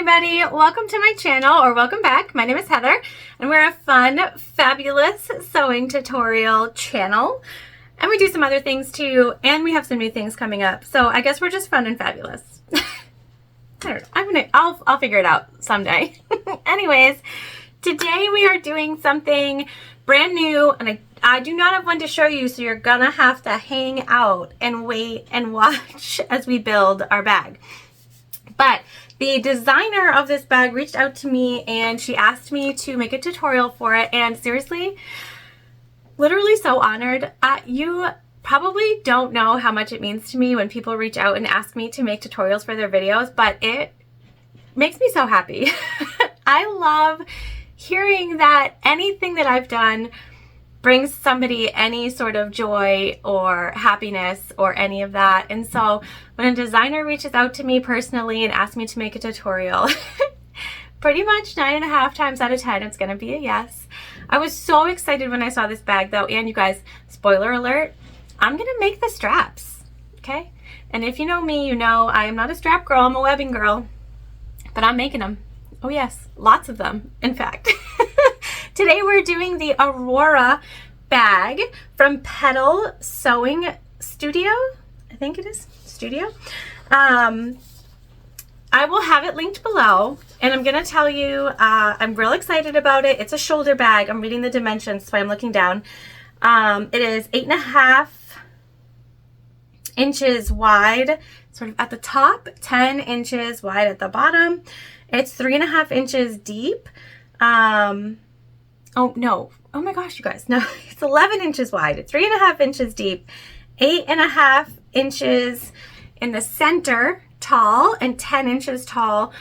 everybody, welcome to my channel, or welcome back. My name is Heather and we're a fun, fabulous sewing tutorial channel, and we do some other things too, and we have some new things coming up, so I guess we're just fun and fabulous. I don't know, I'll figure it out someday. Anyways, today we are doing something brand new, and I do not have one to show you, so you're gonna have to hang out and wait and watch as we build our bag. But the designer of this bag reached out to me and she asked me to make a tutorial for it, and seriously, literally so honored. You probably don't know how much it means to me when people reach out and ask me to make tutorials for their videos, but it makes me so happy. I love hearing that anything that I've done brings somebody any sort of joy or happiness or any of that. And so when a designer reaches out to me personally and asks me to make a tutorial, pretty much 9.5 times out of 10 it's gonna be a yes. I was so excited when I saw this bag though, and you guys, spoiler alert, I'm gonna make the straps, okay? And if you know me, you know I am not a strap girl, I'm a webbing girl, but I'm making them. Oh yes, lots of them, in fact. Today we're doing the Aurora bag from Petal Sewing Studio. I think it is Studio. I will have it linked below, and I'm gonna tell you, I'm real excited about it. It's a shoulder bag. I'm reading the dimensions, so I'm looking down. It is 8.5 inches wide, sort of at the top, 10 inches wide at the bottom. It's 3.5 inches deep. Oh no, oh my gosh, you guys, no, it's 11 inches wide, it's 3.5 inches deep, 8.5 inches in the center tall, and 10 inches tall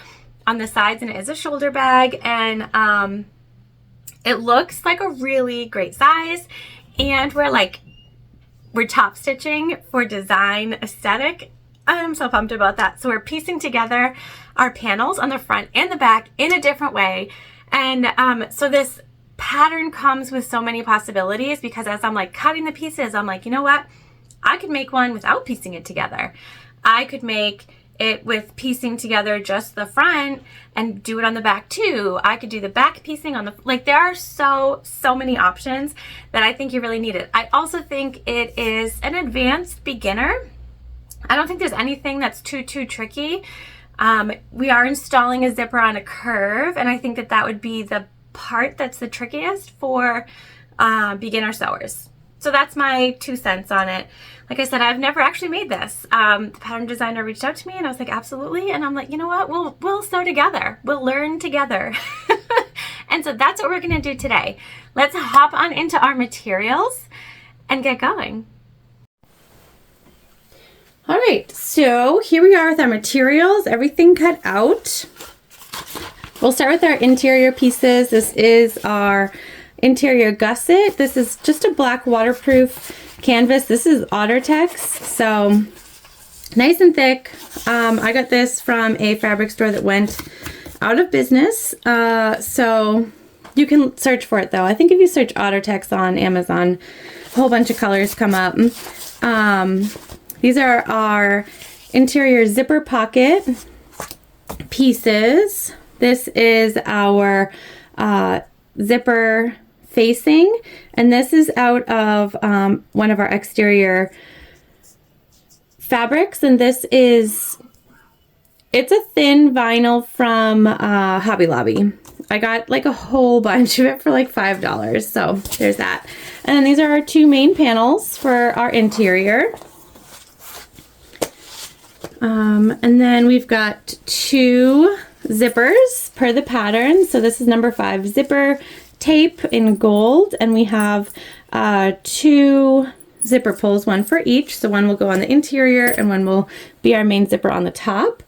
on the sides, and it is a shoulder bag, and it looks like a really great size, and we're top stitching for design aesthetic. I'm so pumped about that. So we're piecing together our panels on the front and the back in a different way, and so this pattern comes with so many possibilities, because as I'm like cutting the pieces, I'm like, you know what, I could make one without piecing it together. I could make it with piecing together just the front and do it on the back too. I could do the back piecing on the, like, there are so many options that I think you really need it. I also think it is an advanced beginner. I don't think there's anything that's too tricky. We are installing a zipper on a curve, and I think that would be the part that's the trickiest for beginner sewers. So that's my 2 cents on it. Like I said, I've never actually made this. The pattern designer reached out to me and I was like, absolutely. And I'm like, you know what, we'll sew together. We'll learn together. And so that's what we're gonna do today. Let's hop on into our materials and get going. All right, so here we are with our materials, everything cut out. We'll start with our interior pieces. This is our interior gusset. This is just a black waterproof canvas. This is Ottertex, so nice and thick. I got this from a fabric store that went out of business, so you can search for it though. I think if you search Ottertex on Amazon, a whole bunch of colors come up. These are our interior zipper pocket pieces. This is our zipper facing, and this is out of one of our exterior fabrics, and this is, it's a thin vinyl from Hobby Lobby. I got like a whole bunch of it for like $5, so there's that. And then these are our 2 main panels for our interior. And then we've got 2 zippers per the pattern. So this is number 5 zipper tape in gold, and we have 2 zipper pulls, one for each. So one will go on the interior and one will be our main zipper on the top.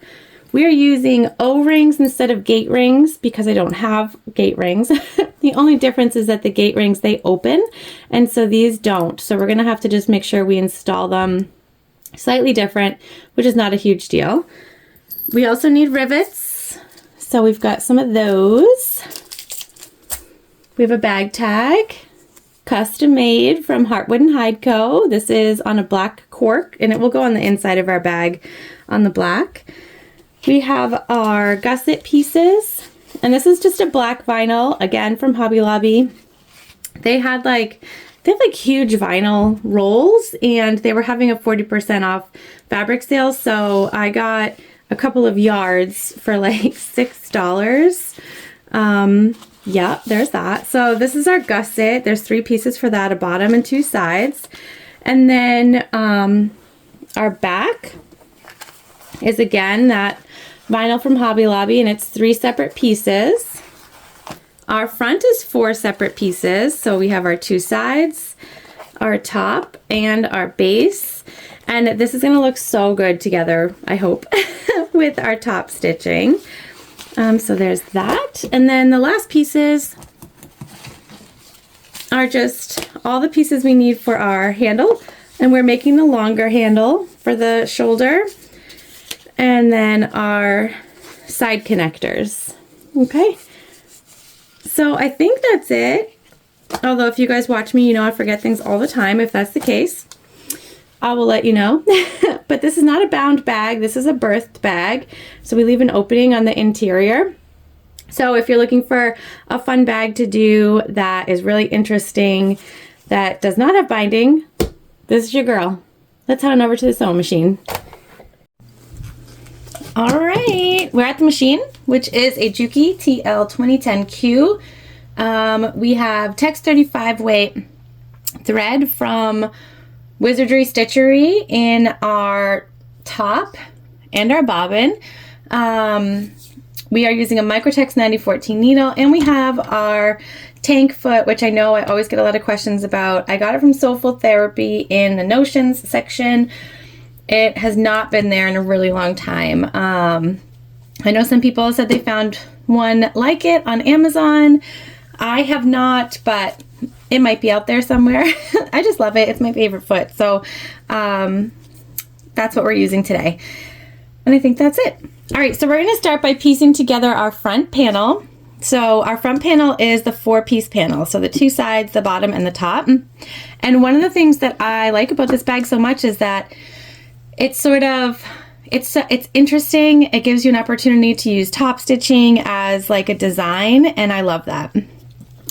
We are using O-rings instead of gate rings because I don't have gate rings. The only difference is that the gate rings, they open, and so these don't. So we're gonna have to just make sure we install them slightly different, which is not a huge deal. We also need rivets, so we've got some of those. We have a bag tag, custom made from Heartwood and Hide Co. This is on a black cork, and it will go on the inside of our bag on the black. We have our gusset pieces, and this is just a black vinyl, again from Hobby Lobby. They have like huge vinyl rolls, and they were having a 40% off fabric sale, so I got a couple of yards for like $6. Yeah, there's that. So this is our gusset. There's 3 pieces for that, a bottom and 2 sides. And then our back is again that vinyl from Hobby Lobby, and it's 3 separate pieces. Our front is 4 separate pieces. So we have our 2 sides, our top, and our base. And this is going to look so good together, I hope, with our top stitching. So there's that. And then the last pieces are just all the pieces we need for our handle. And we're making the longer handle for the shoulder. And then our side connectors. Okay. So I think that's it. Although if you guys watch me, you know I forget things all the time. If that's the case, I will let you know. But this is not a bound bag. This is a berthed bag. So we leave an opening on the interior. So if you're looking for a fun bag to do that is really interesting, that does not have binding, this is your girl. Let's head on over to the sewing machine. All right, we're at the machine, which is a Juki TL 2010Q. We have Tex 35 weight thread from Wizardry Stitchery in our top and our bobbin. We are using a Microtex 9014 needle, and we have our tank foot, which I know I always get a lot of questions about. I got it from Soulful Therapy in the notions section. It has not been there in a really long time. I know some people said they found one like it on Amazon. I have not, but it might be out there somewhere. I just love it. It's my favorite foot. So that's what we're using today. And I think that's it. All right, so we're going to start by piecing together our front panel. So our front panel is the 4-piece panel. So the 2 sides, the bottom, and the top. And one of the things that I like about this bag so much is that it's sort of, it's interesting. It gives you an opportunity to use top stitching as like a design, and I love that.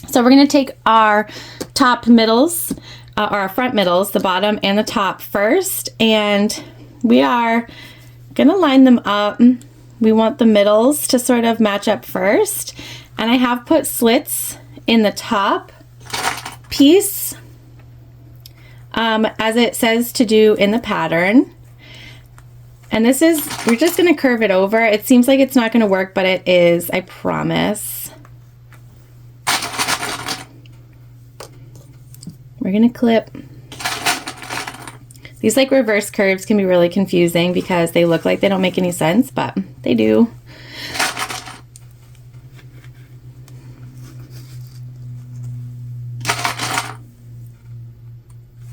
So we're going to take our top middles, or our front middles, the bottom and the top first, and we are going to line them up. We want the middles to sort of match up first, and I have put slits in the top piece as it says to do in the pattern. And this is, we're just going to curve it over. It seems like it's not going to work, but it is, I promise. We're going to clip. These like reverse curves can be really confusing because they look like they don't make any sense, but they do.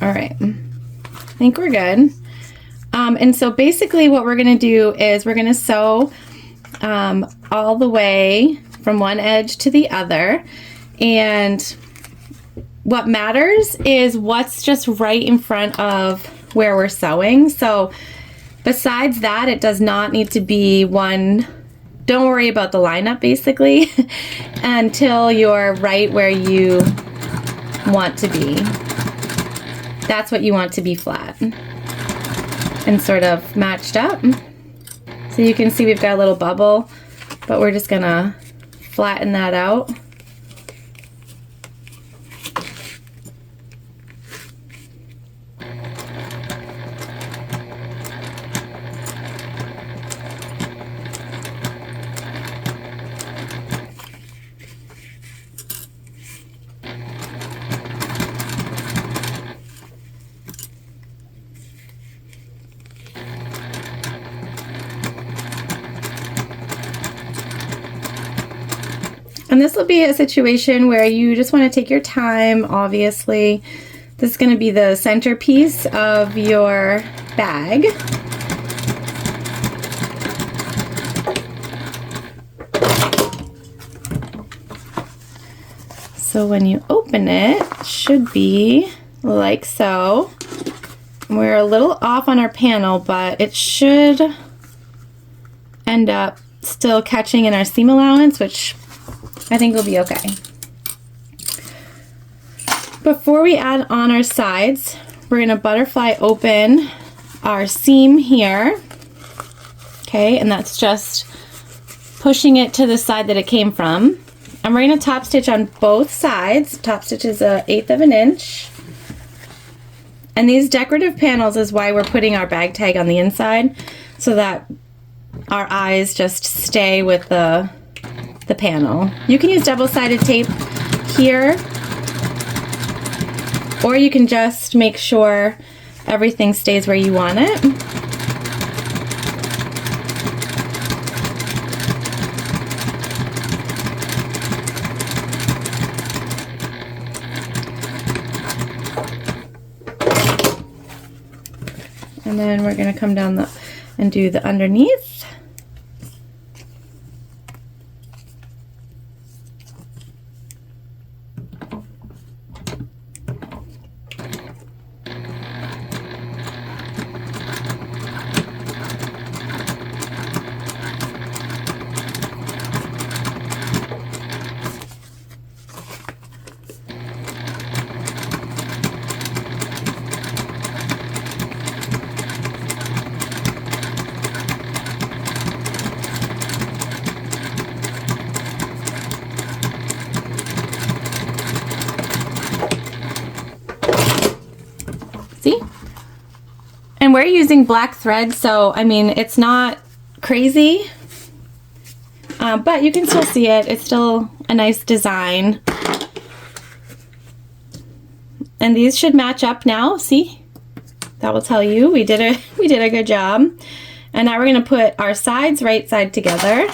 All right, I think we're good. And so basically what we're going to do is we're going to sew all the way from one edge to the other. And what matters is what's just right in front of where we're sewing. So besides that, it does not need to be one, don't worry about the lineup basically until you're right where you want to be. That's what you want to be flat and sort of matched up. So you can see we've got a little bubble, but we're just gonna flatten that out. And this will be a situation where you just want to take your time, obviously. This is going to be the centerpiece of your bag. So when you open it, it should be like so. We're a little off on our panel, but it should end up still catching in our seam allowance, which I think will be okay. Before we add on our sides, we're going to butterfly open our seam here. Okay, and that's just pushing it to the side that it came from. And we're going to top stitch on both sides. Top stitch is 1/8 of an inch. And these decorative panels is why we're putting our bag tag on the inside, so that our eyes just stay with the panel. You can use double-sided tape here, or you can just make sure everything stays where you want it. And then we're going to come down and do the underneath. See? And we're using black thread, so I mean, it's not crazy, but you can still see it. It's still a nice design. And these should match up now. See? That will tell you we did a good job. And now we're going to put our sides right side together.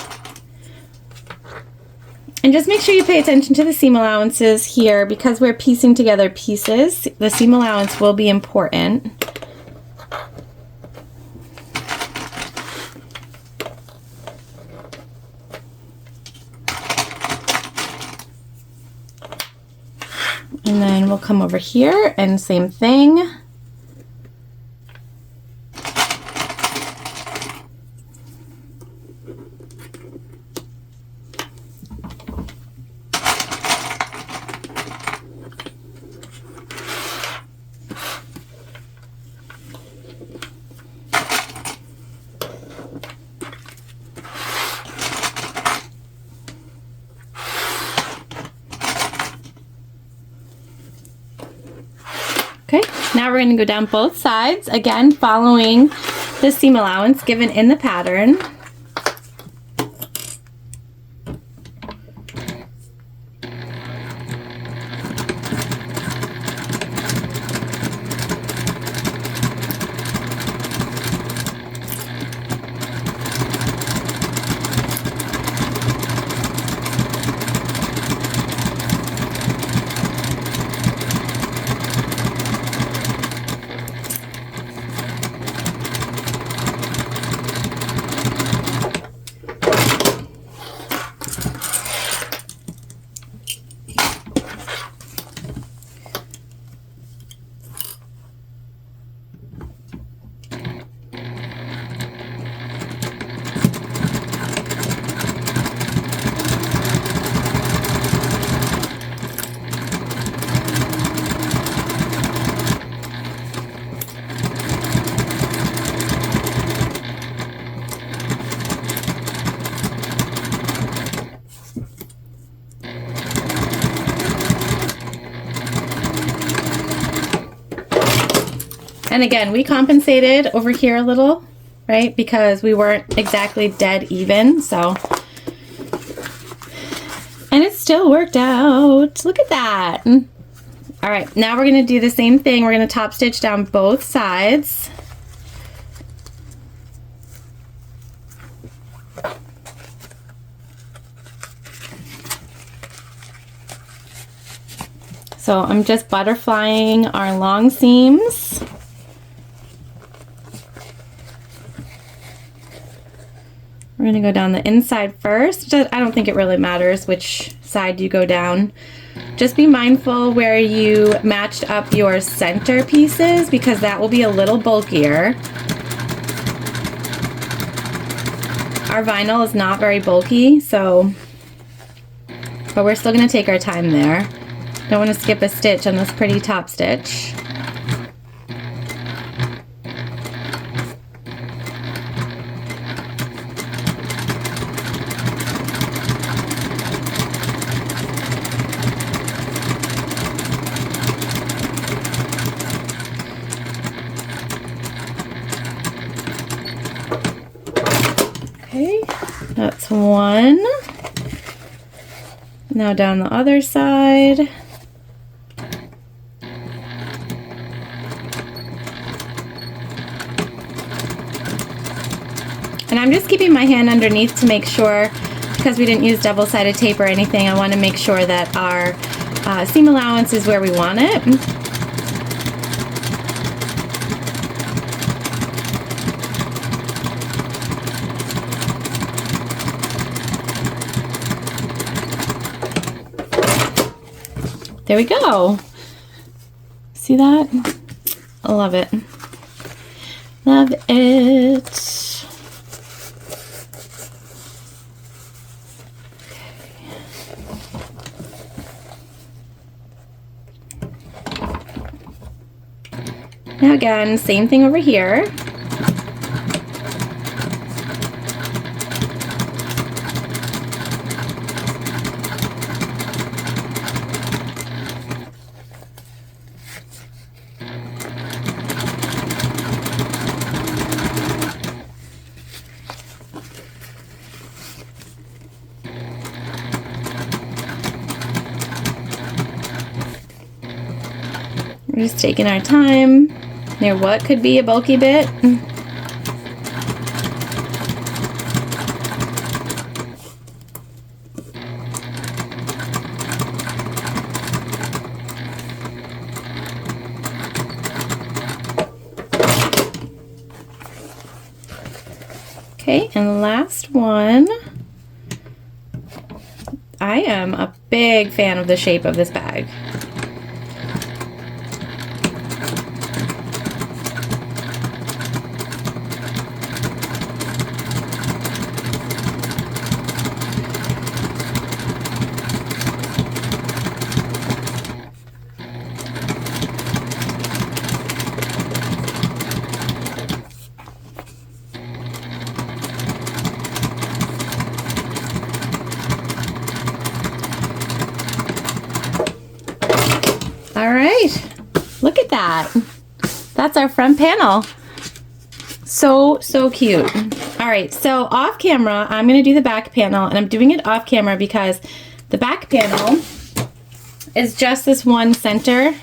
And just make sure you pay attention to the seam allowances here, because we're piecing together pieces. The seam allowance will be important. And then we'll come over here and same thing. Okay, now we're going to go down both sides, again following the seam allowance given in the pattern. And again, we compensated over here a little, right? Because we weren't exactly dead even, so. And it still worked out. Look at that. All right, now we're gonna do the same thing. We're gonna top stitch down both sides. So I'm just butterflying our long seams. We're going to go down the inside first. I don't think it really matters which side you go down. Just be mindful where you matched up your center pieces, because that will be a little bulkier. our vinyl is not very bulky, so, but we're still going to take our time there. Don't want to skip a stitch on this pretty top stitch. Okay, that's one. Now down the other side. And I'm just keeping my hand underneath to make sure, because we didn't use double-sided tape or anything, I want to make sure that our seam allowance is where we want it. There we go. See that? I love it. Love it. Now again, same thing over here. We're just taking our time near what could be a bulky bit. Okay, and the last one. I am a big fan of the shape of this bag. All right, look at that. That's our front panel. So cute. All right, so off camera, I'm gonna do the back panel, and I'm doing it off camera because the back panel is just this one center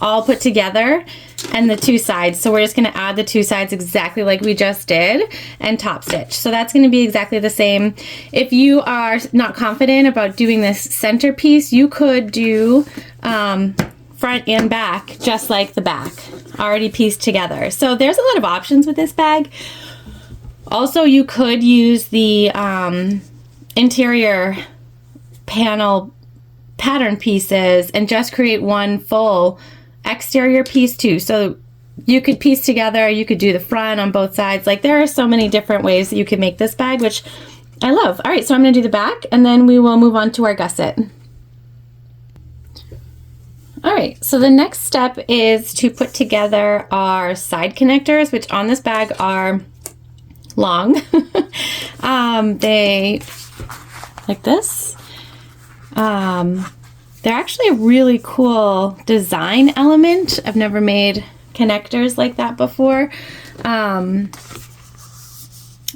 all put together and the two sides. So we're just gonna add the two sides exactly like we just did and top stitch. So that's gonna be exactly the same. If you are not confident about doing this center piece, you could do front and back just like the back, already pieced together. So there's a lot of options with this bag. Also, you could use the interior panel pattern pieces and just create one full exterior piece too. So you could piece together, you could do the front on both sides. Like, there are so many different ways that you can make this bag, which I love. All right, so I'm gonna do the back and then we will move on to our gusset. All right, so the next step is to put together our side connectors, which on this bag are long. They, like this. They're actually a really cool design element. I've never made connectors like that before. I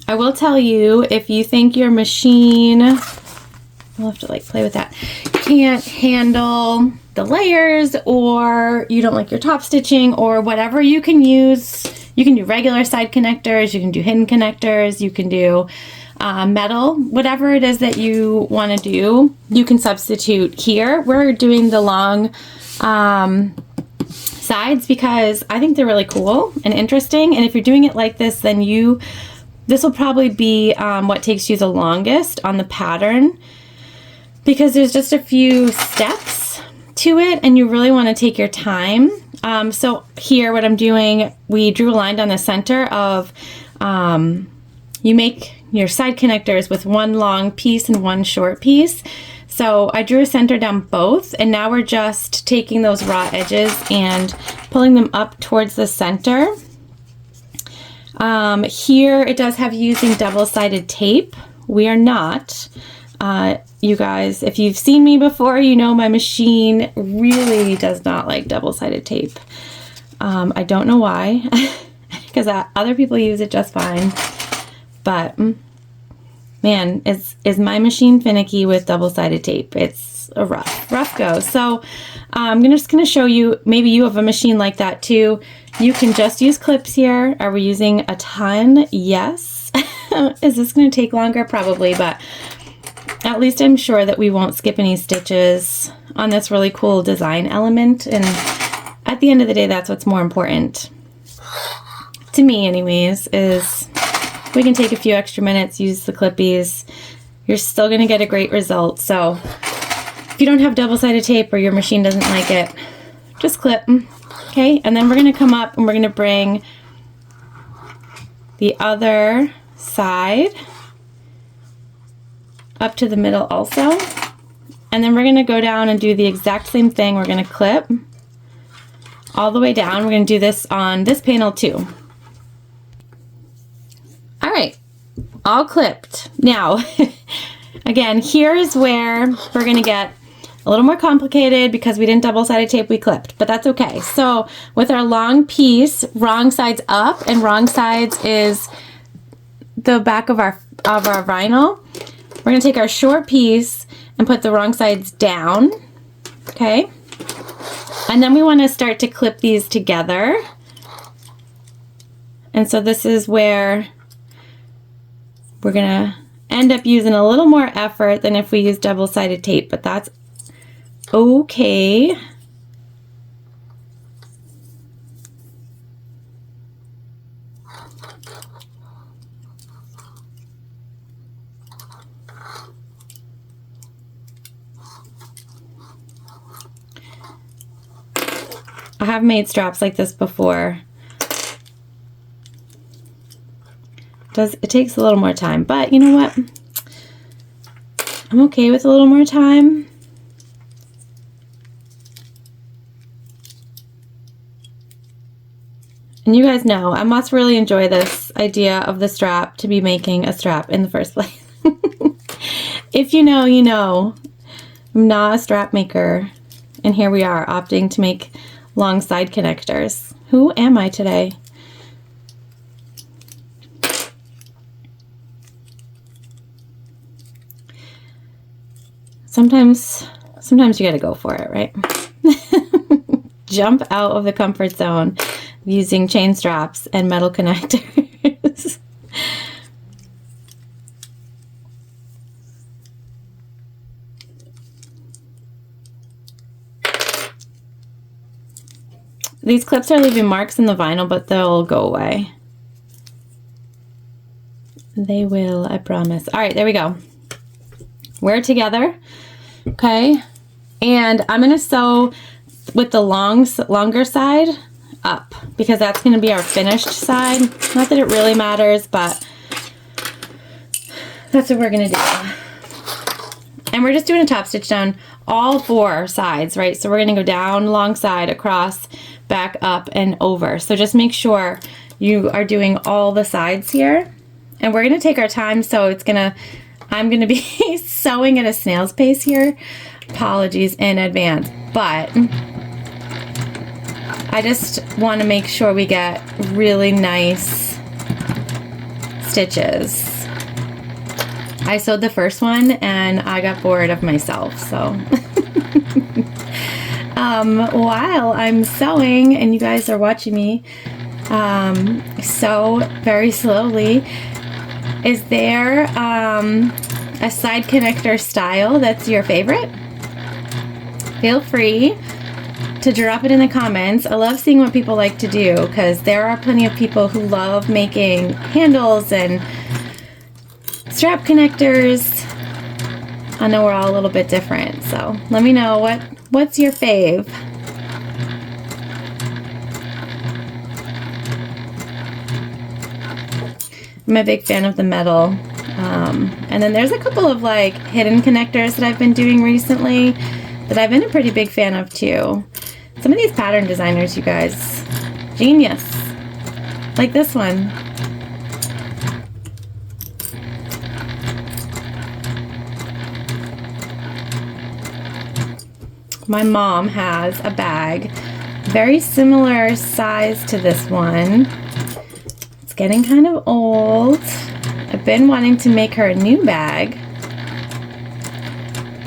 will tell you, if you think your machine, we'll have to like play with that, can't handle the layers, or you don't like your top stitching or whatever, you can use, you can do regular side connectors, you can do hidden connectors, you can do metal, whatever it is that you want to do, you can substitute here. We're doing the long sides because I think they're really cool and interesting, and if you're doing it like this, then this will probably be what takes you the longest on the pattern, because there's just a few steps to it and you really want to take your time. So here what I'm doing, we drew a line down the center of, you make your side connectors with one long piece and one short piece. So I drew a center down both, and now we're just taking those raw edges and pulling them up towards the center. Here it does have you using double-sided tape. We are not. You guys, if you've seen me before, you know my machine really does not like double-sided tape. I don't know why, because other people use it just fine. But man, is my machine finicky with double-sided tape. It's a rough go. So I'm just gonna show you, maybe you have a machine like that too. You can just use clips here. Are we using a ton? Yes. Is this gonna take longer? Probably, but at least I'm sure that we won't skip any stitches on this really cool design element. And at the end of the day, that's what's more important to me anyways, is we can take a few extra minutes, use the clippies. You're still gonna get a great result. So if you don't have double-sided tape or your machine doesn't like it, just clip, okay? And then we're gonna come up and we're gonna bring the other side up to the middle also. And then we're gonna go down and do the exact same thing. We're gonna clip all the way down. We're gonna do this on this panel too. All right, all clipped. Now, again, here's where we're gonna get a little more complicated because we didn't double-sided tape, we clipped, but that's okay. So with our long piece, wrong sides up and wrong sides is the back of our vinyl. We're gonna take our short piece and put the wrong sides down, okay? And then we wanna start to clip these together. And so this is where we're gonna end up using a little more effort than if we use double-sided tape, but that's okay. I have made straps like this before. It takes a little more time, but you know what? I'm okay with a little more time. And you guys know, I must really enjoy this idea of the strap to be making a strap in the first place. If you know, you know. I'm not a strap maker, and here we are opting to make long side connectors. Who am I today? Sometimes you gotta go for it, right? Jump out of the comfort zone using chain straps and metal connectors. These clips are leaving marks in the vinyl, but they'll go away. They will, I promise. All right, there we go. We're together, okay? And I'm gonna sew with the longer side up because that's gonna be our finished side. Not that it really matters, but that's what we're gonna do. And we're just doing a top stitch down all four sides, right? So we're gonna go down long side, across, back up, and over. So just make sure you are doing all the sides here. And we're gonna take our time, so I'm gonna be sewing at a snail's pace here. Apologies in advance, but I just want to make sure we get really nice stitches. I sewed the first one and I got bored of myself, so while I'm sewing and you guys are watching me sew very slowly, is there a side connector style that's your favorite? Feel free to drop it in the comments. I love seeing what people like to do because there are plenty of people who love making handles and strap connectors. I know we're all a little bit different, so let me know what's your fave. I'm a big fan of the metal And then there's a couple of like hidden connectors that I've been doing recently that I've been a pretty big fan of too. Some of these pattern designers, you guys, genius. Like this one. My mom has a bag, very similar size to this one. It's getting kind of old. I've been wanting to make her a new bag.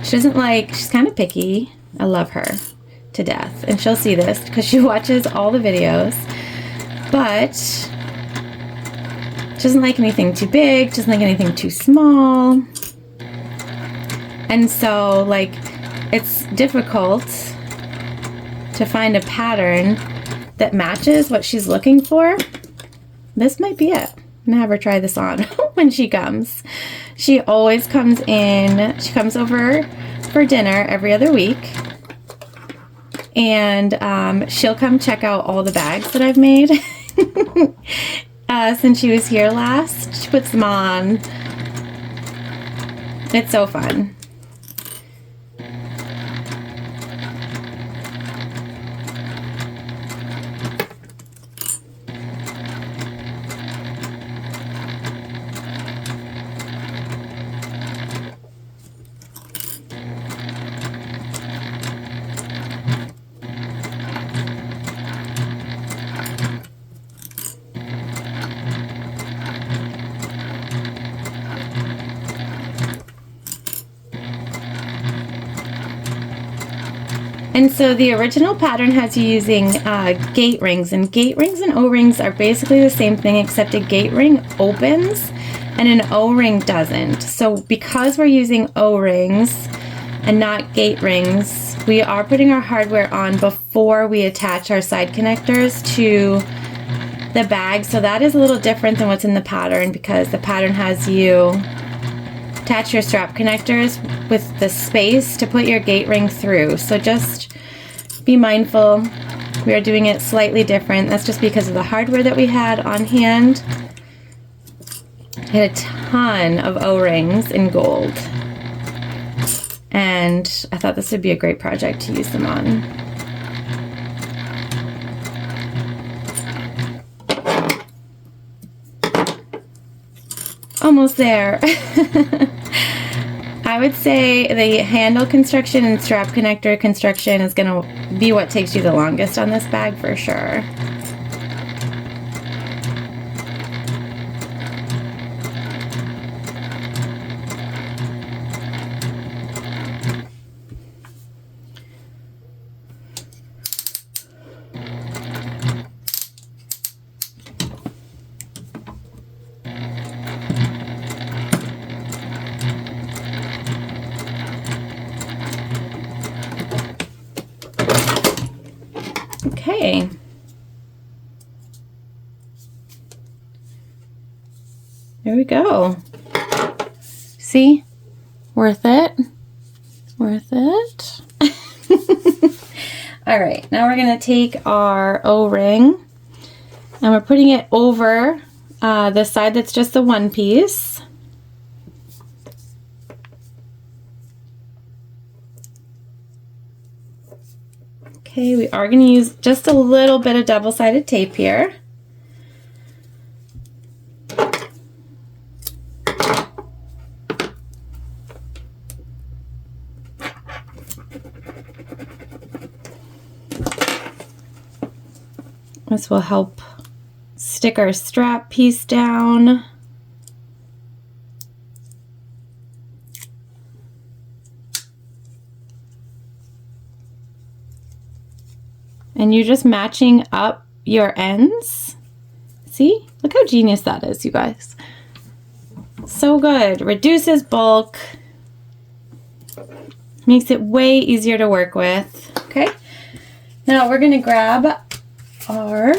She doesn't like, she's kind of picky. I love her to death. And she'll see this because she watches all the videos. But she doesn't like anything too big, doesn't like anything too small. And so, like, it's difficult to find a pattern that matches what she's looking for. This might be it. I'm gonna have her try this on when she comes. She always comes in, she comes over for dinner every other week. And she'll come check out all the bags that I've made since she was here last. She puts them on. It's so fun. And so the original pattern has you using gate rings, and gate rings and O-rings are basically the same thing, except a gate ring opens and an O-ring doesn't. So because we're using O-rings and not gate rings, we are putting our hardware on before we attach our side connectors to the bag. So that is a little different than what's in the pattern, because the pattern has you attach your strap connectors with the space to put your gate ring through. So just be mindful. We are doing it slightly different. That's just because of the hardware that we had on hand. I had a ton of O-rings in gold, and I thought this would be a great project to use them on. Almost there. I would say the handle construction and strap connector construction is going to be what takes you the longest on this bag for sure. Okay. There we go. See? Worth it. Worth it. All right, now we're going to take our O-ring and we're putting it over the side that's just the one piece. Okay, we are going to use just a little bit of double-sided tape here. This will help stick our strap piece down. And you're just matching up your ends. See? Look how genius that is, you guys. So good. Reduces bulk. Makes it way easier to work with. Okay. Now we're going to grab our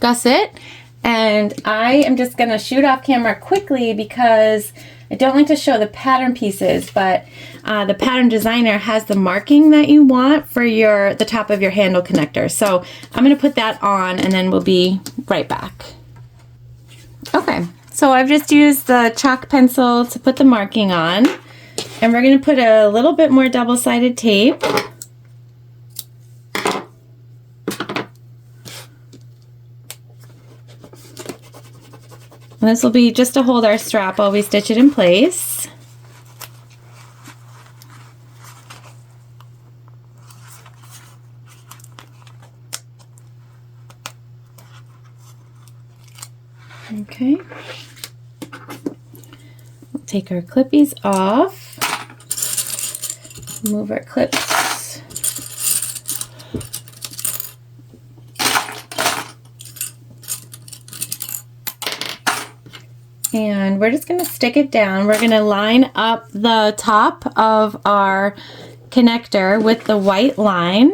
gusset, and I am just going to shoot off camera quickly because I don't like to show the pattern pieces, but the pattern designer has the marking that you want for the top of your handle connector. So I'm going to put that on and then we'll be right back. Okay, so So I've just used the chalk pencil to put the marking on, and we're going to put a little bit more double-sided tape. And this will be just to hold our strap while we stitch it in place. Okay. We'll take our clippies off. Move our clips. And we're just going to stick it down. We're going to line up the top of our connector with the white line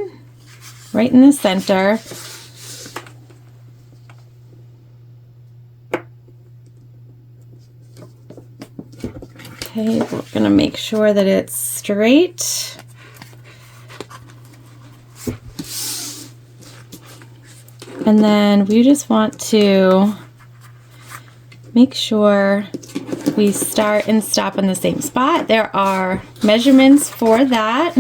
right in the center. Okay, we're going to make sure that it's straight. And then we just want to make sure we start and stop in the same spot. There are measurements for that.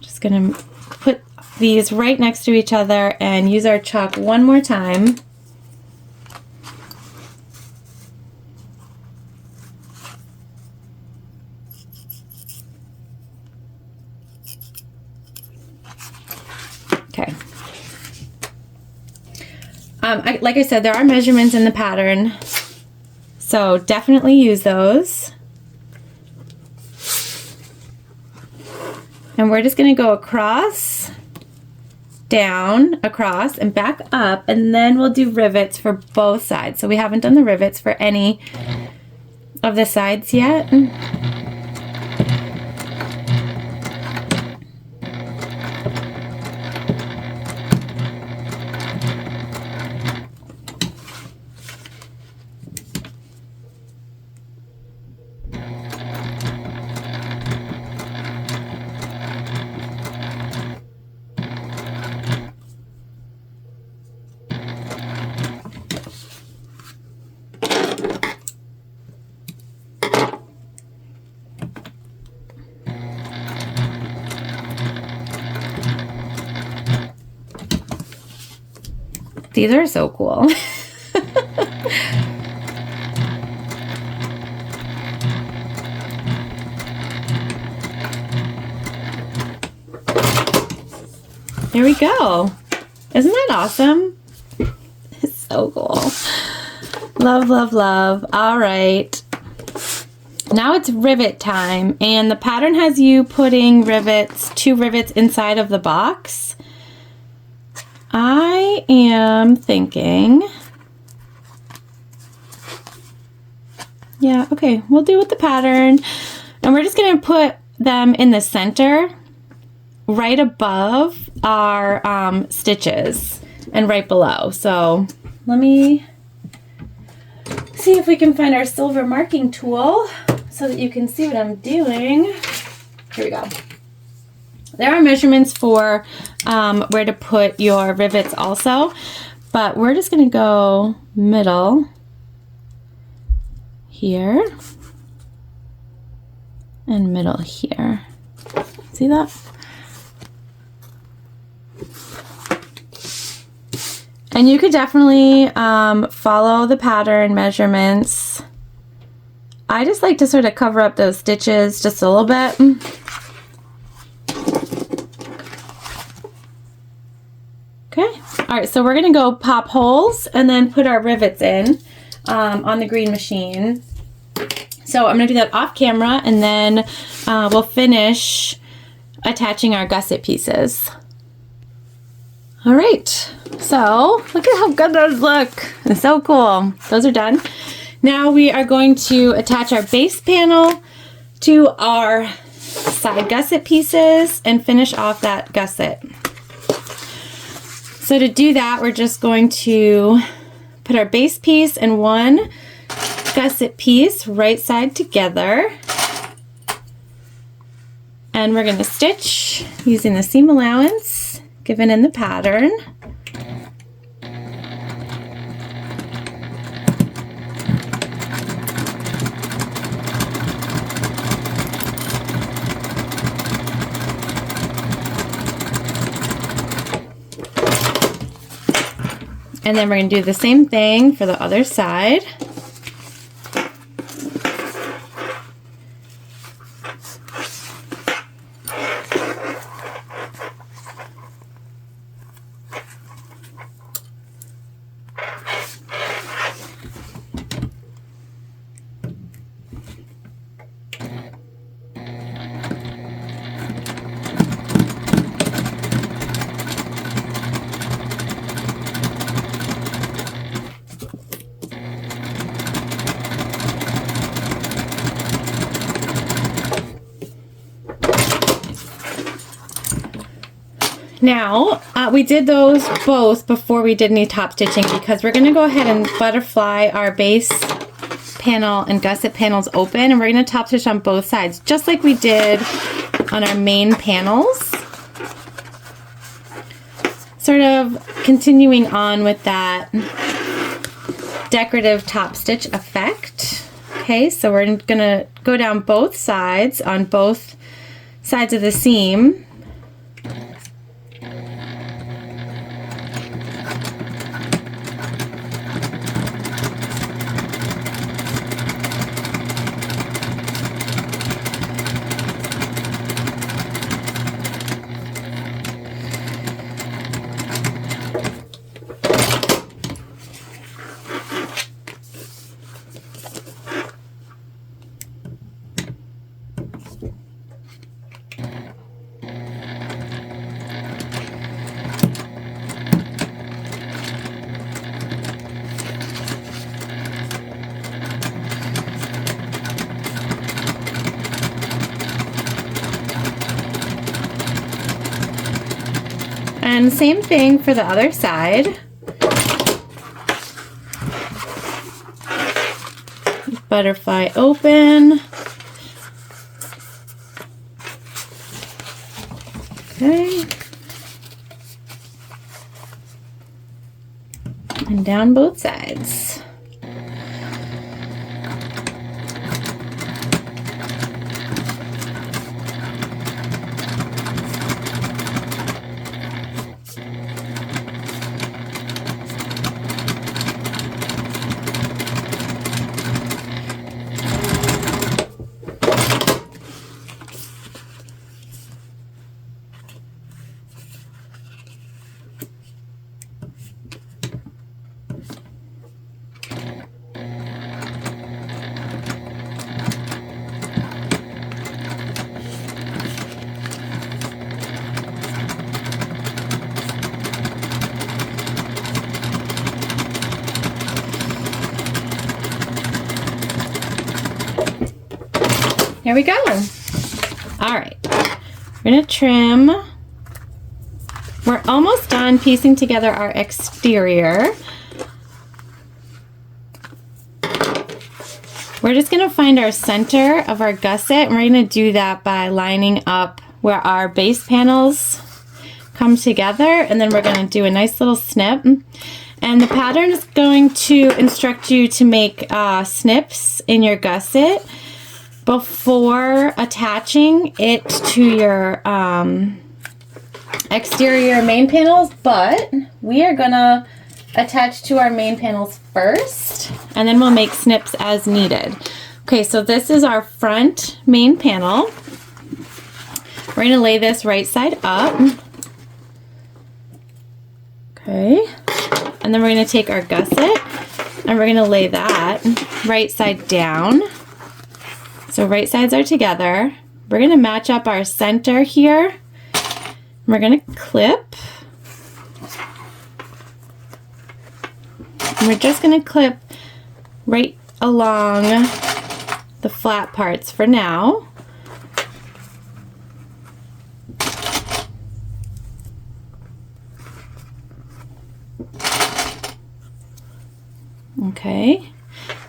Just gonna put these right next to each other and use our chalk one more time. Okay. Like I said, there are measurements in the pattern, so definitely use those. And we're just going to go across, down, across, and back up, and then we'll do rivets for both sides. So we haven't done the rivets for any of the sides yet. These are so cool. There we go. Isn't that awesome? It's so cool. Love, love, love. All right. Now it's rivet time, and the pattern has you putting rivets, 2 rivets inside of the box. I am thinking, yeah, okay, we'll do with the pattern, and we're just going to put them in the center right above our stitches and right below. So let me see if we can find our silver marking tool so that you can see what I'm doing. Here we go. There are measurements for where to put your rivets also, but we're just going to go middle here and middle here. See that? And you could definitely follow the pattern measurements. I just like to sort of cover up those stitches just a little bit. Okay, all right, so we're gonna go pop holes and then put our rivets in on the green machine. So I'm gonna do that off camera, and then we'll finish attaching our gusset pieces. All right, so look at how good those look. It's so cool. Those are done. Now we are going to attach our base panel to our side gusset pieces and finish off that gusset. So to do that, we're just going to put our base piece and one gusset piece right side together. And we're going to stitch using the seam allowance given in the pattern. And then we're going to do the same thing for the other side. Now, we did those both before we did any top stitching because we're going to go ahead and butterfly our base panel and gusset panels open, and we're going to top stitch on both sides, just like we did on our main panels. Sort of continuing on with that decorative top stitch effect. Okay, so we're going to go down both sides on both sides of the seam. And same thing for the other side. Butterfly open. Okay. And down both sides. Here we go. All right, we're gonna trim. We're almost done piecing together our exterior. We're just gonna find our center of our gusset, and we're gonna do that by lining up where our base panels come together, and then we're gonna do a nice little snip. And the pattern is going to instruct you to make snips in your gusset before attaching it to your exterior main panels, but we are gonna attach to our main panels first, and then we'll make snips as needed. Okay, so this is our front main panel. We're gonna lay this right side up. Okay, and then we're gonna take our gusset and we're gonna lay that right side down. So right sides are together. We're gonna match up our center here. We're gonna clip. And we're just gonna clip right along the flat parts for now. Okay,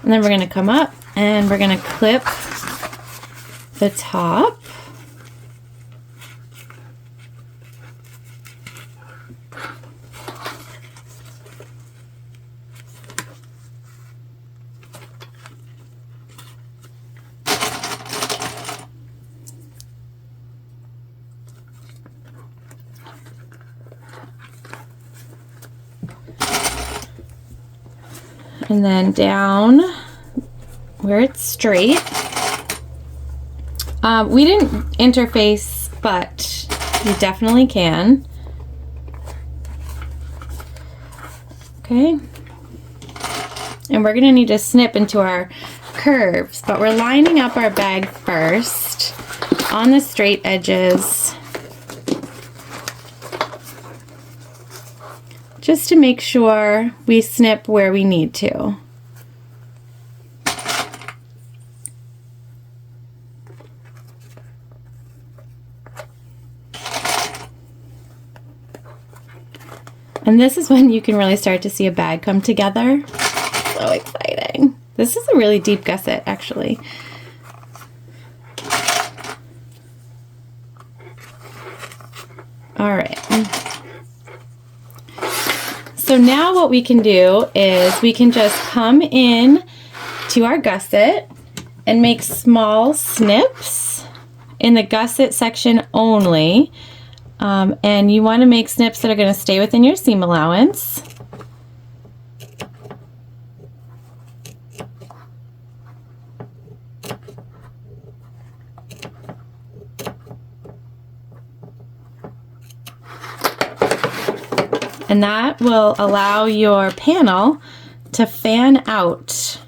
and then we're gonna come up and we're gonna clip the top. and then down where it's straight. We didn't interface, but you definitely can. Okay. And we're gonna need to snip into our curves, but we're lining up our bag first on the straight edges, just to make sure we snip where we need to. And this is when you can really start to see a bag come together. So exciting. This is a really deep gusset, actually. All right. So now what we can do is we can just come in to our gusset and make small snips in the gusset section only. And you want to make snips that are going to stay within your seam allowance. And that will allow your panel to fan out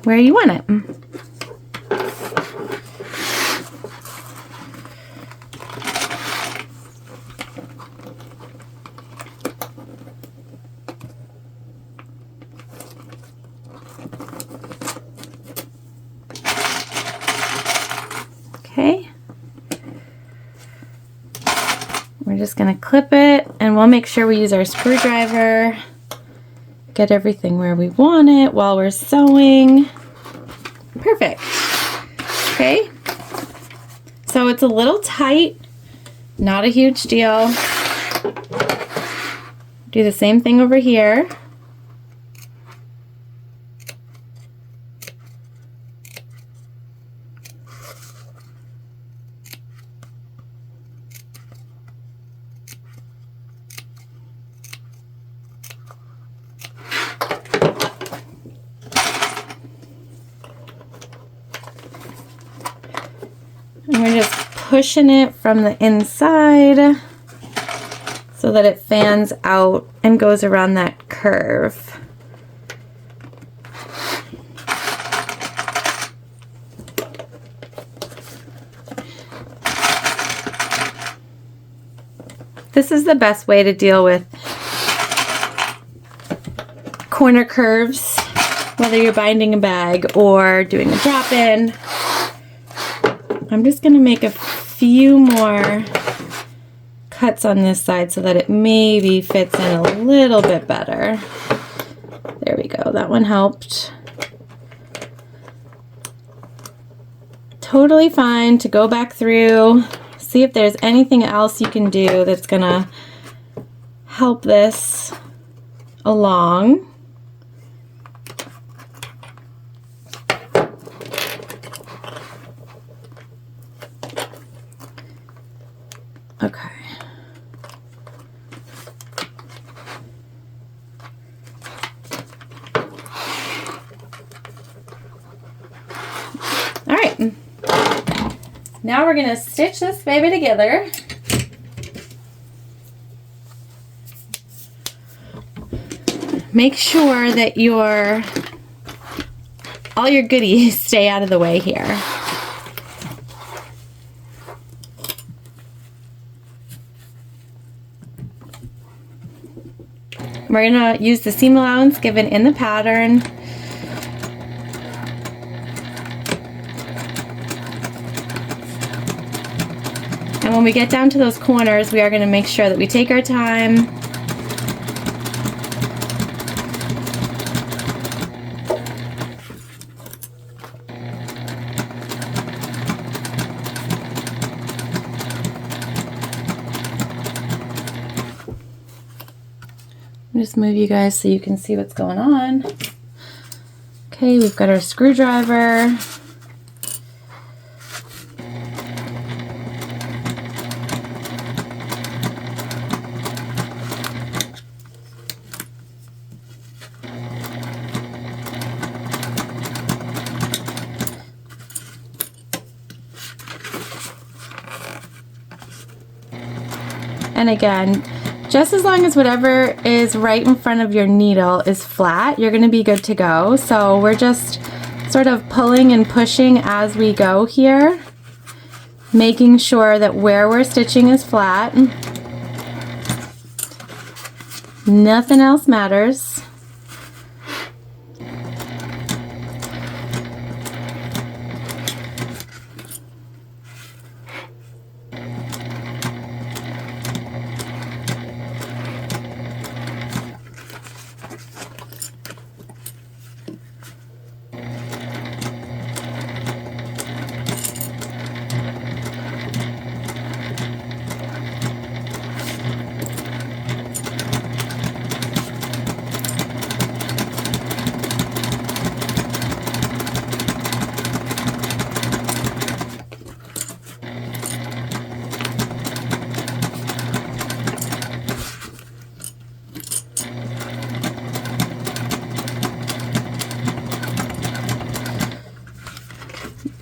where you want it. Okay. We're just going to clip it, and we'll make sure we use our screwdriver, get everything where we want it while we're sewing. Perfect. Okay. So it's a little tight, not a huge deal. Do the same thing over here. And we're just pushing it from the inside so that it fans out and goes around that curve. This is the best way to deal with corner curves, whether you're binding a bag or doing a drop-in. I'm just going to make a few more cuts on this side so that it maybe fits in a little bit better. There we go. That one helped. Totally fine to go back through, see if there's anything else you can do that's going to help this along. Okay. All right. Now we're going to stitch this baby together. Make sure that all your goodies stay out of the way here. We're going to use the seam allowance given in the pattern. And when we get down to those corners, we are going to make sure that we take our time. Just move you guys so you can see what's going on. Okay, we've got our screwdriver. And again, just as long as whatever is right in front of your needle is flat, you're going to be good to go. So we're just sort of pulling and pushing as we go here, making sure that where we're stitching is flat. Nothing else matters.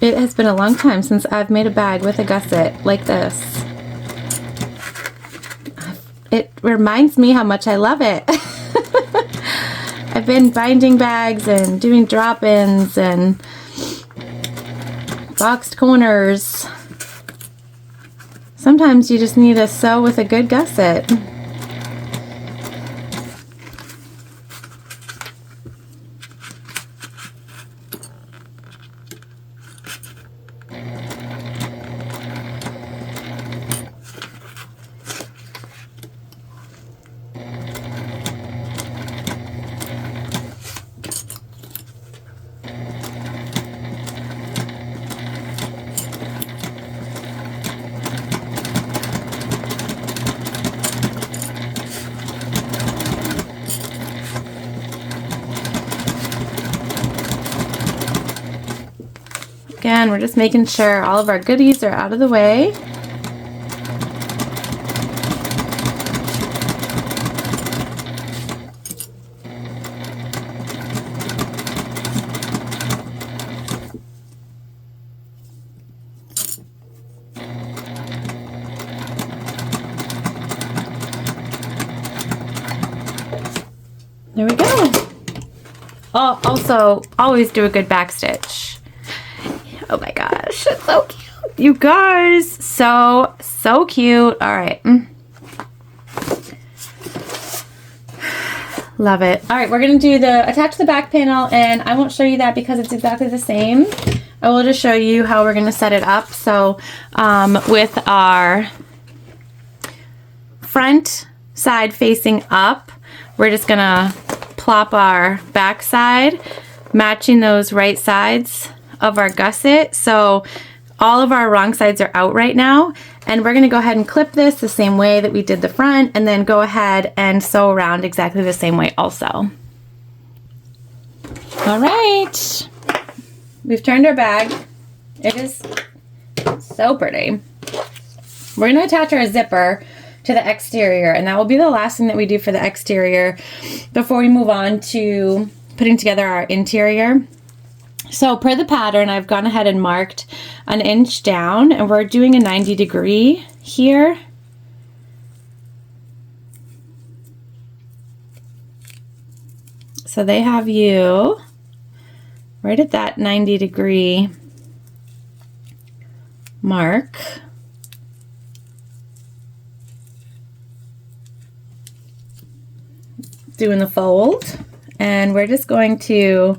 It has been a long time since I've made a bag with a gusset like this. It reminds me how much I love it. I've been binding bags and doing drop-ins and boxed corners. Sometimes you just need to sew with a good gusset. Again, we're just making sure all of our goodies are out of the way. There we go. Oh, also, always do a good back stitch. Oh my gosh, it's so cute. You guys, so cute. All right. Love it. All right, we're gonna do the attach the back panel, and I won't show you that because it's exactly the same. I will just show you how we're gonna set it up. So with our front side facing up, we're just gonna plop our back side, matching those right sides of our gusset. So all of our wrong sides are out right now, and we're going to go ahead and clip this the same way that we did the front, and then go ahead and sew around exactly the same way also. All right, we've turned our bag. It is so pretty. We're going to attach our zipper to the exterior, and that will be the last thing that we do for the exterior before we move on to putting together our interior. So per the pattern, I've gone ahead and marked an inch down, and we're doing a 90-degree here. So they have you right at that 90-degree mark. Doing the fold, and we're just going to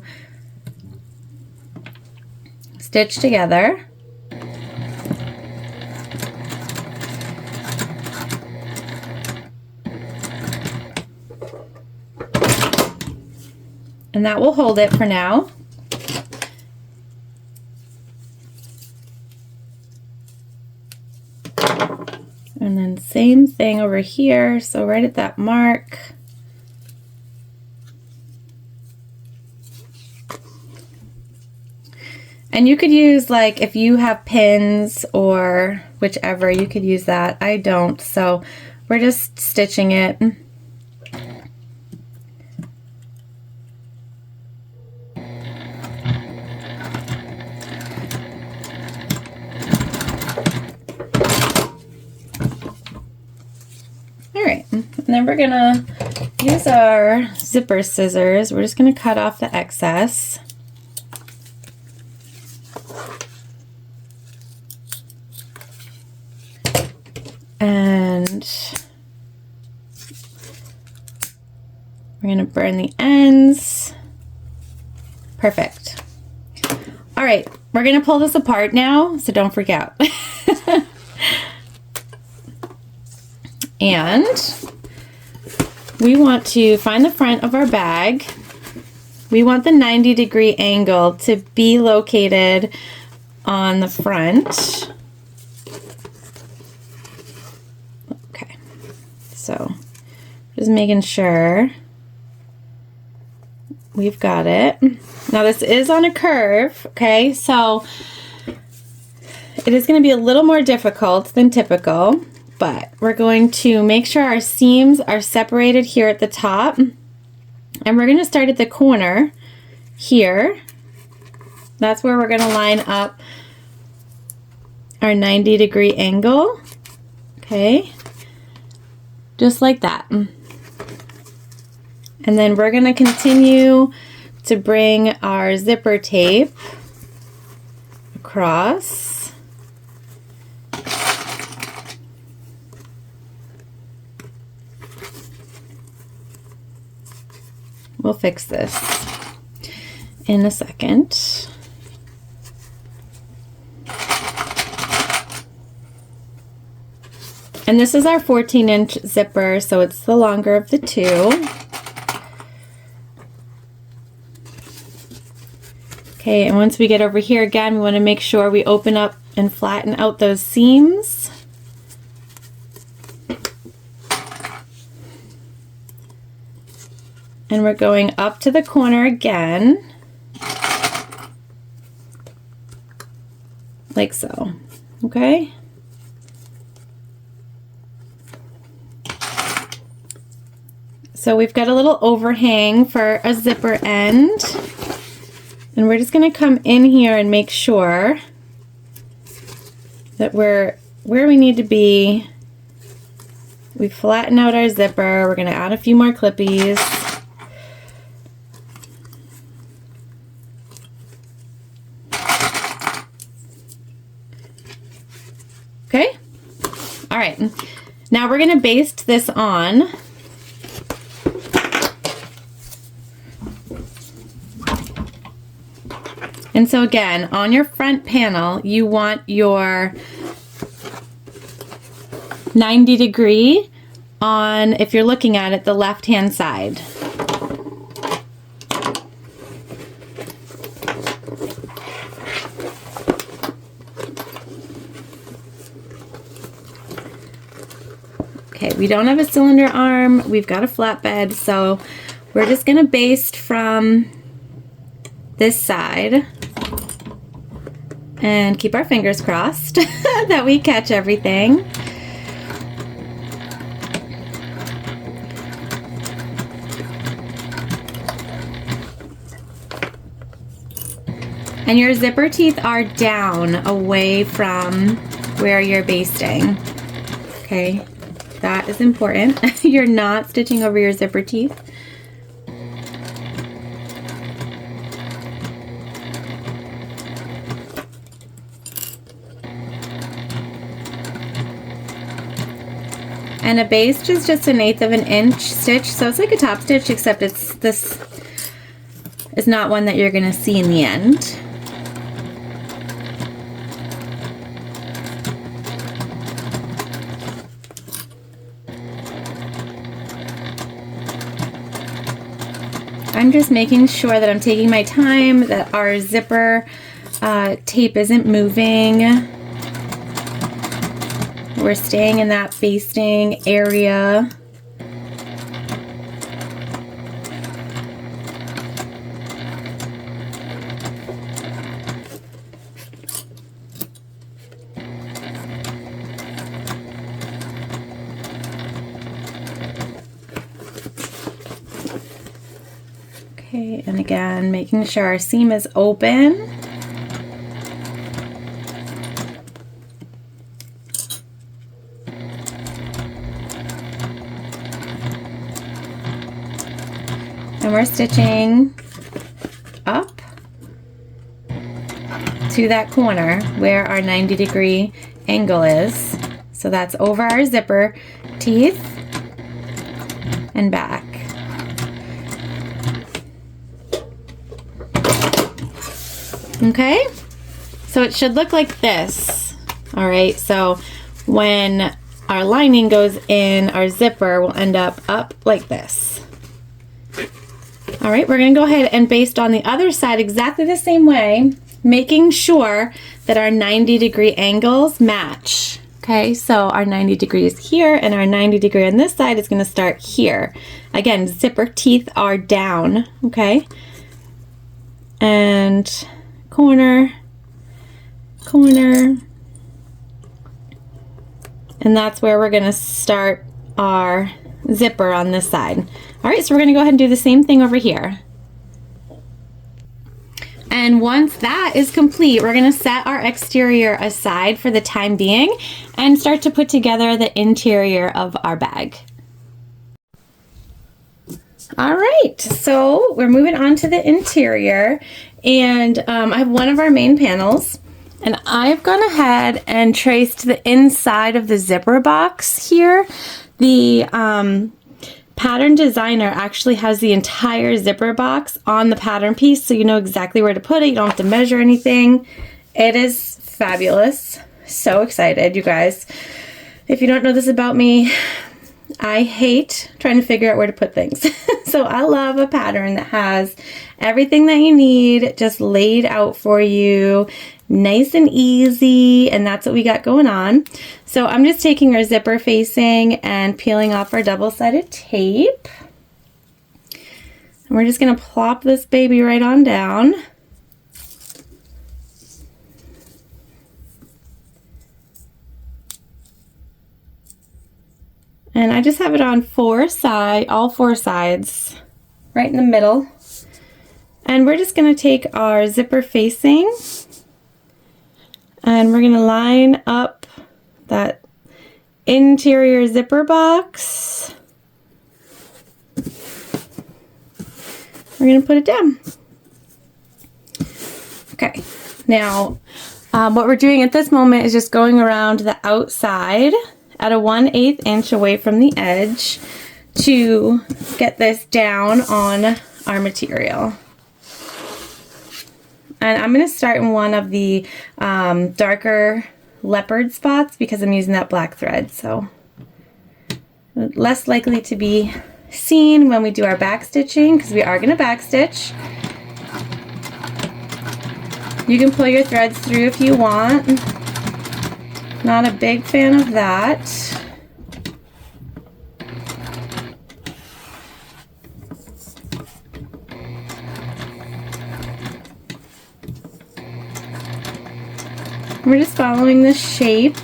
stitch together. And that will hold it for now. And then same thing over here, so right at that mark. And you could use, like, if you have pins or whichever, you could use that. I don't, so we're just stitching it. And then we're gonna use our zipper scissors. We're just gonna cut off the excess. And we're gonna burn the ends. Perfect. All right, we're gonna pull this apart now, so don't freak out. And we want to find the front of our bag. We want the 90-degree angle to be located on the front. Okay, so just making sure we've got it. Now this is on a curve, okay, so it is going to be a little more difficult than typical, but we're going to make sure our seams are separated here at the top, and we're going to start at the corner here. That's where we're going to line up our 90-degree angle, okay, just like that. And then we're going to continue to bring our zipper tape across. We'll fix this in a second. And this is our 14-inch zipper, so it's the longer of the two. Okay, and once we get over here again, we want to make sure we open up and flatten out those seams. And we're going up to the corner again, like so, okay? So we've got a little overhang for a zipper end. And we're just going to come in here and make sure that we're where we need to be. We flatten out our zipper. We're going to add a few more clippies. Okay. All right. Now we're going to baste this on. And so again, on your front panel, you want your 90-degree on, if you're looking at it, the left-hand side. Okay, we don't have a cylinder arm, we've got a flatbed, so we're just gonna baste from this side and keep our fingers crossed that we catch everything. And your zipper teeth are down away from where you're basting. Okay, that is important. You're not stitching over your zipper teeth. And a baste is just 1/8 of an inch stitch, so it's like a top stitch, except this is not one that you're going to see in the end. I'm just making sure that I'm taking my time, that our zipper tape isn't moving. We're staying in that basting area. Okay, and again, making sure our seam is open. and we're stitching up to that corner where our 90-degree angle is. So that's over our zipper teeth and back. Okay, so it should look like this. All right, so when our lining goes in, our zipper will end up like this. All right, we're gonna go ahead and baste on the other side exactly the same way, making sure that our 90-degree angles match. Okay, so our 90 degrees here and our 90 degree on this side is gonna start here. Again, zipper teeth are down, okay? And corner, corner, and that's where we're gonna start our zipper on this side. All right, so we're gonna go ahead and do the same thing over here. And once that is complete, we're gonna set our exterior aside for the time being and start to put together the interior of our bag. All right, so we're moving on to the interior, and I have one of our main panels, and I've gone ahead and traced the inside of the zipper box here. The pattern designer actually has the entire zipper box on the pattern piece, so you know exactly where to put it. You don't have to measure anything. It is fabulous. So excited, you guys. If you don't know this about me, I hate trying to figure out where to put things. So I love a pattern that has everything that you need just laid out for you, nice and easy, and that's what we got going on. So I'm just taking our zipper facing and peeling off our double-sided tape. And we're just gonna plop this baby right on down. And I just have it on all four sides, right in the middle. And we're just gonna take our zipper facing and we're gonna line up that interior zipper box. We're gonna put it down. Okay, now what we're doing at this moment is just going around the outside at a 1/8 inch away from the edge to get this down on our material. And I'm going to start in one of the darker leopard spots because I'm using that black thread, so less likely to be seen when we do our back stitching, because we are going to back stitch. You can pull your threads through if you want. Not a big fan of that. We're just following the shape.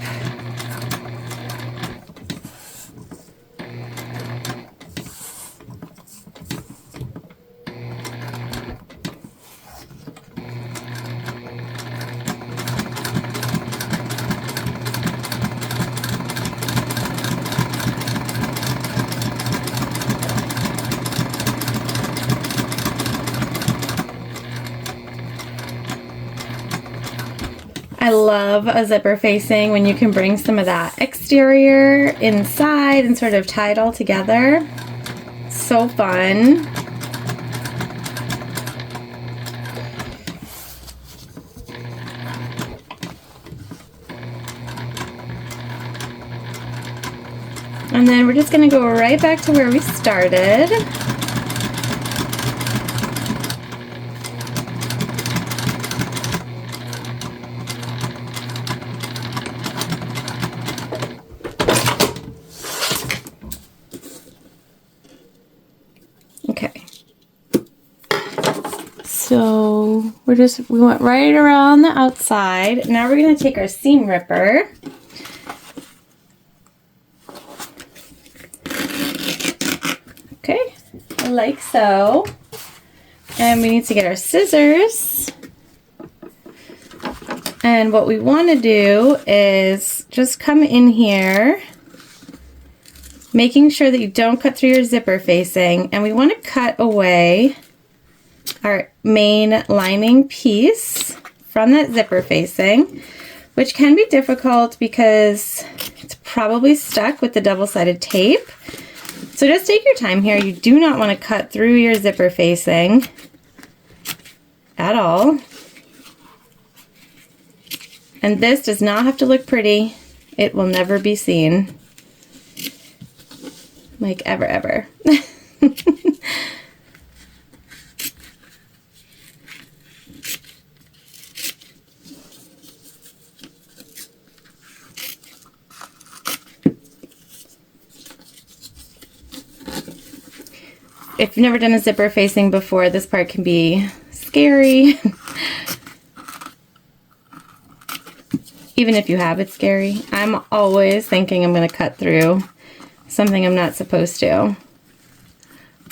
I love a zipper facing when you can bring some of that exterior inside and sort of tie it all together. So fun. And then we're just going to go right back to where we started. Okay, so we went right around the outside. Now we're going to take our seam ripper. Okay, like so. And we need to get our scissors. And what we want to do is just come in here making sure that you don't cut through your zipper facing, and we want to cut away our main lining piece from that zipper facing, which can be difficult because it's probably stuck with the double-sided tape. So just take your time here. You do not want to cut through your zipper facing at all. And this does not have to look pretty. It will never be seen. Like ever, ever. If you've never done a zipper facing before, this part can be scary. Even if you have, it's scary. I'm always thinking I'm going to cut through something I'm not supposed to.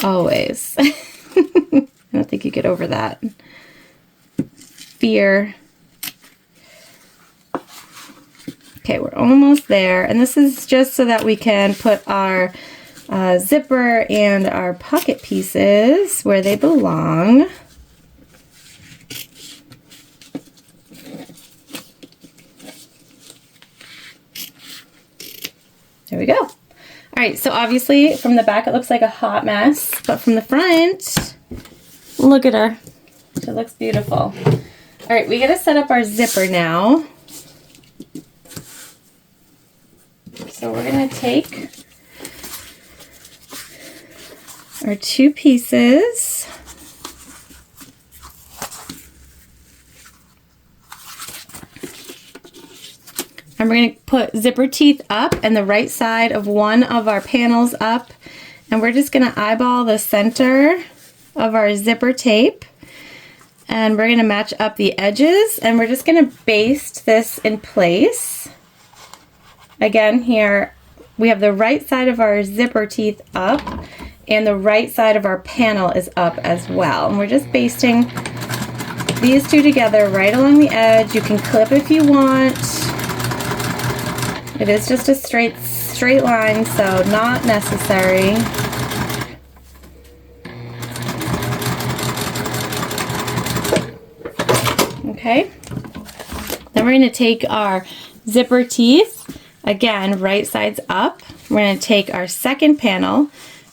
Always. I don't think you get over that fear. Okay, we're almost there. And this is just so that we can put our zipper and our pocket pieces where they belong. There we go. All right, so obviously from the back it looks like a hot mess, but from the front, look at her. She looks beautiful. All right, we gotta set up our zipper now. So we're gonna take our two pieces, and we're going to put zipper teeth up and the right side of one of our panels up, and we're just going to eyeball the center of our zipper tape, and we're going to match up the edges, and we're just going to baste this in place. Again, here we have the right side of our zipper teeth up and the right side of our panel is up as well. And we're just basting these two together right along the edge. You can clip if you want. It is just a straight line, so not necessary. Okay. Then we're going to take our zipper teeth, again, right sides up. We're going to take our second panel.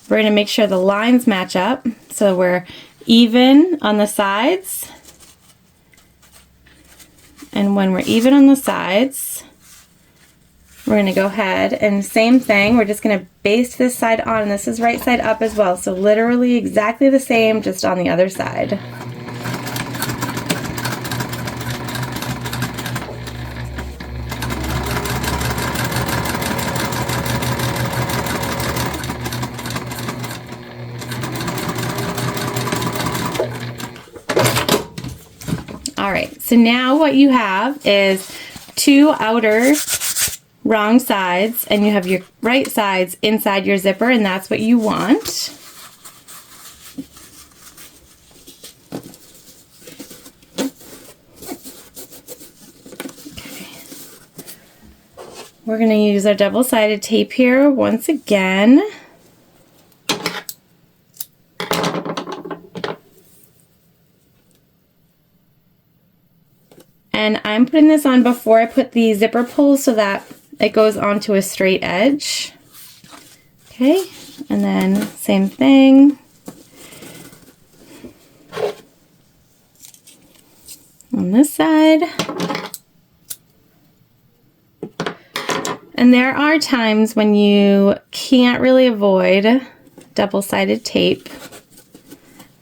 We're going to make sure the lines match up so we're even on the sides. And when we're even on the sides, we're going to go ahead and same thing. We're just going to baste this side on, and this is right side up as well. So literally exactly the same, just on the other side. All right, so now what you have is two outer wrong sides, and you have your right sides inside your zipper, and that's what you want. Okay. We're going to use our double-sided tape here once again. And I'm putting this on before I put the zipper pull so that it goes onto a straight edge. Okay, and then same thing. On this side. And there are times when you can't really avoid double-sided tape.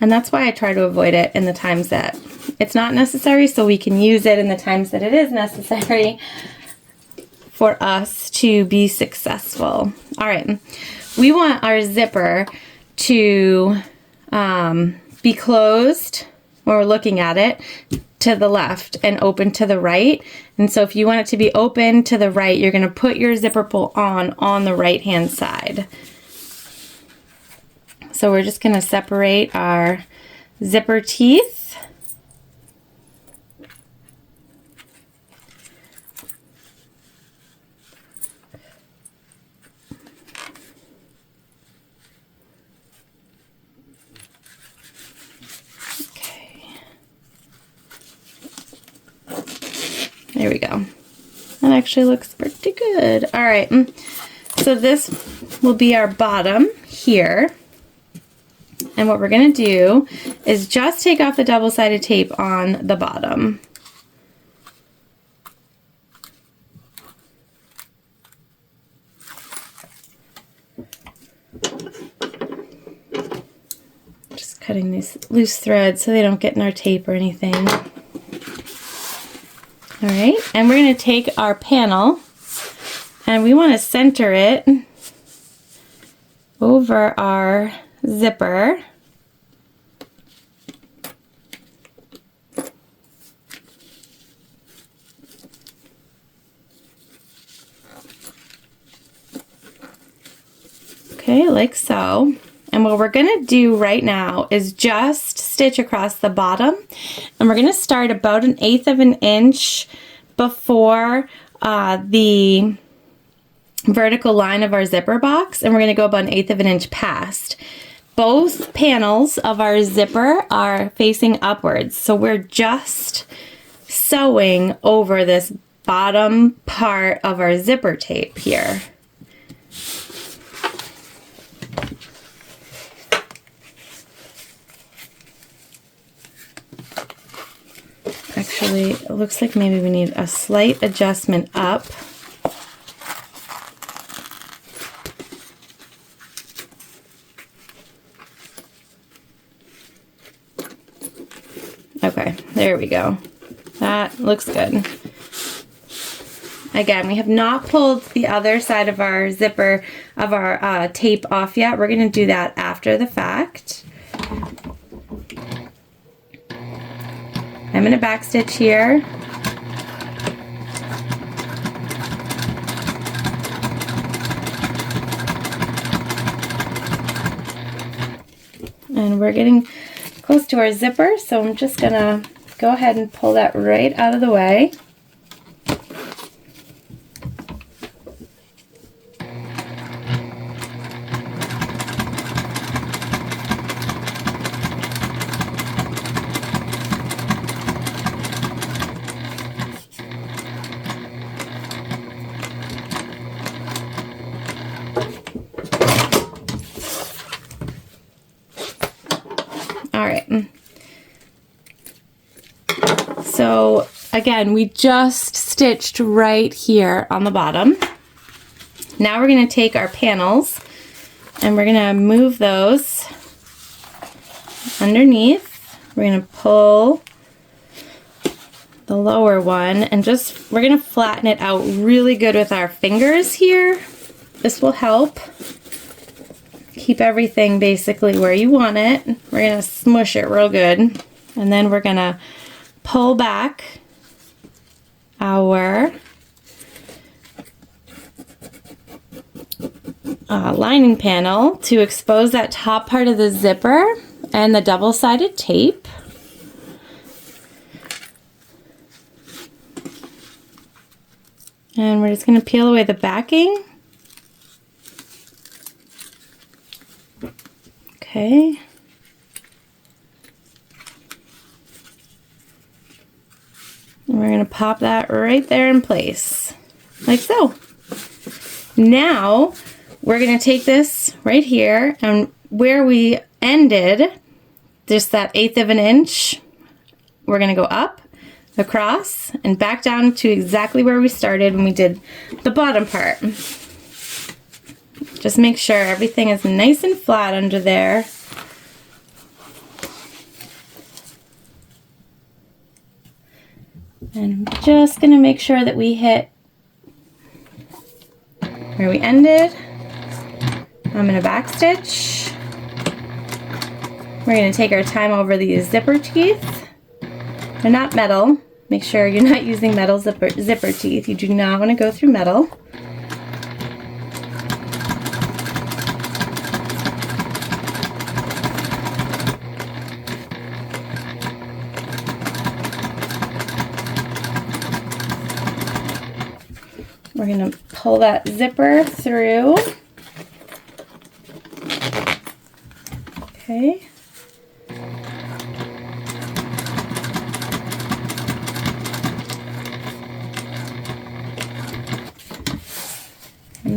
And that's why I try to avoid it in the times that it's not necessary, so we can use it in the times that it is necessary for us to be successful. All right, we want our zipper to be closed when we're looking at it to the left and open to the right. And so if you want it to be open to the right, you're going to put your zipper pull on the right hand side. So we're just going to separate our zipper teeth. There we go. That actually looks pretty good. All right, so this will be our bottom here. And what we're gonna do is just take off the double-sided tape on the bottom. Just cutting these loose threads so they don't get in our tape or anything. All right, and we're gonna take our panel and we wanna center it over our zipper. Okay, like so. And what we're gonna do right now is just stitch across the bottom, and we're gonna start about 1/8 of an inch before the vertical line of our zipper box, and we're gonna go about 1/8 of an inch past. Both panels of our zipper are facing upwards, so we're just sewing over this bottom part of our zipper tape here. Actually, it looks like maybe we need a slight adjustment up. Okay, there we go. That looks good. Again, we have not pulled the other side of our zipper, of our tape off yet. We're going to do that after the fact. I'm going to backstitch here. And we're getting close to our zipper, so I'm just going to go ahead and pull that right out of the way. So again, we just stitched right here on the bottom. Now we're going to take our panels and we're going to move those underneath. We're going to pull the lower one and we're going to flatten it out really good with our fingers here. This will help keep everything basically where you want it. We're going to smush it real good, and then we're going to pull back our lining panel to expose that top part of the zipper and the double-sided tape. And we're just going to peel away the backing. Okay. And we're going to pop that right there in place, like so. Now, we're going to take this right here, and where we ended, just that 1/8 of an inch, we're going to go up, across, and back down to exactly where we started when we did the bottom part. Just make sure everything is nice and flat under there. And I'm just going to make sure that we hit where we ended. I'm going to backstitch. We're going to take our time over these zipper teeth. They're not metal. Make sure you're not using metal zipper teeth. You do not want to go through metal. We're going to pull that zipper through. Okay.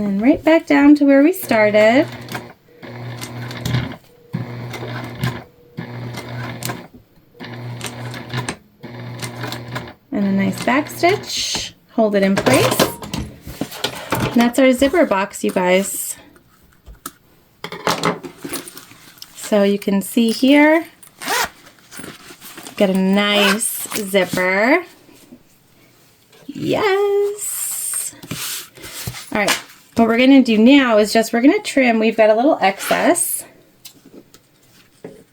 then right back down to where we started. And a nice back stitch. Hold it in place. And that's our zipper box, you guys. So you can see here, get a nice zipper. Yes. All right, what we're gonna do now is just, we're gonna trim. We've got a little excess.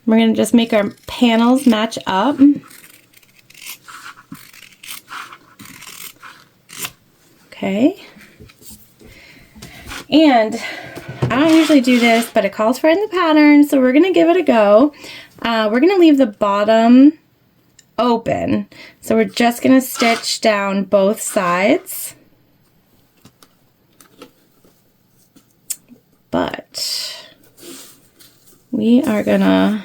We're gonna just make our panels match up. Okay. And I don't usually do this, but it calls for it in the pattern, so we're gonna give it a go. We're gonna leave the bottom open. So we're just gonna stitch down both sides. But we are gonna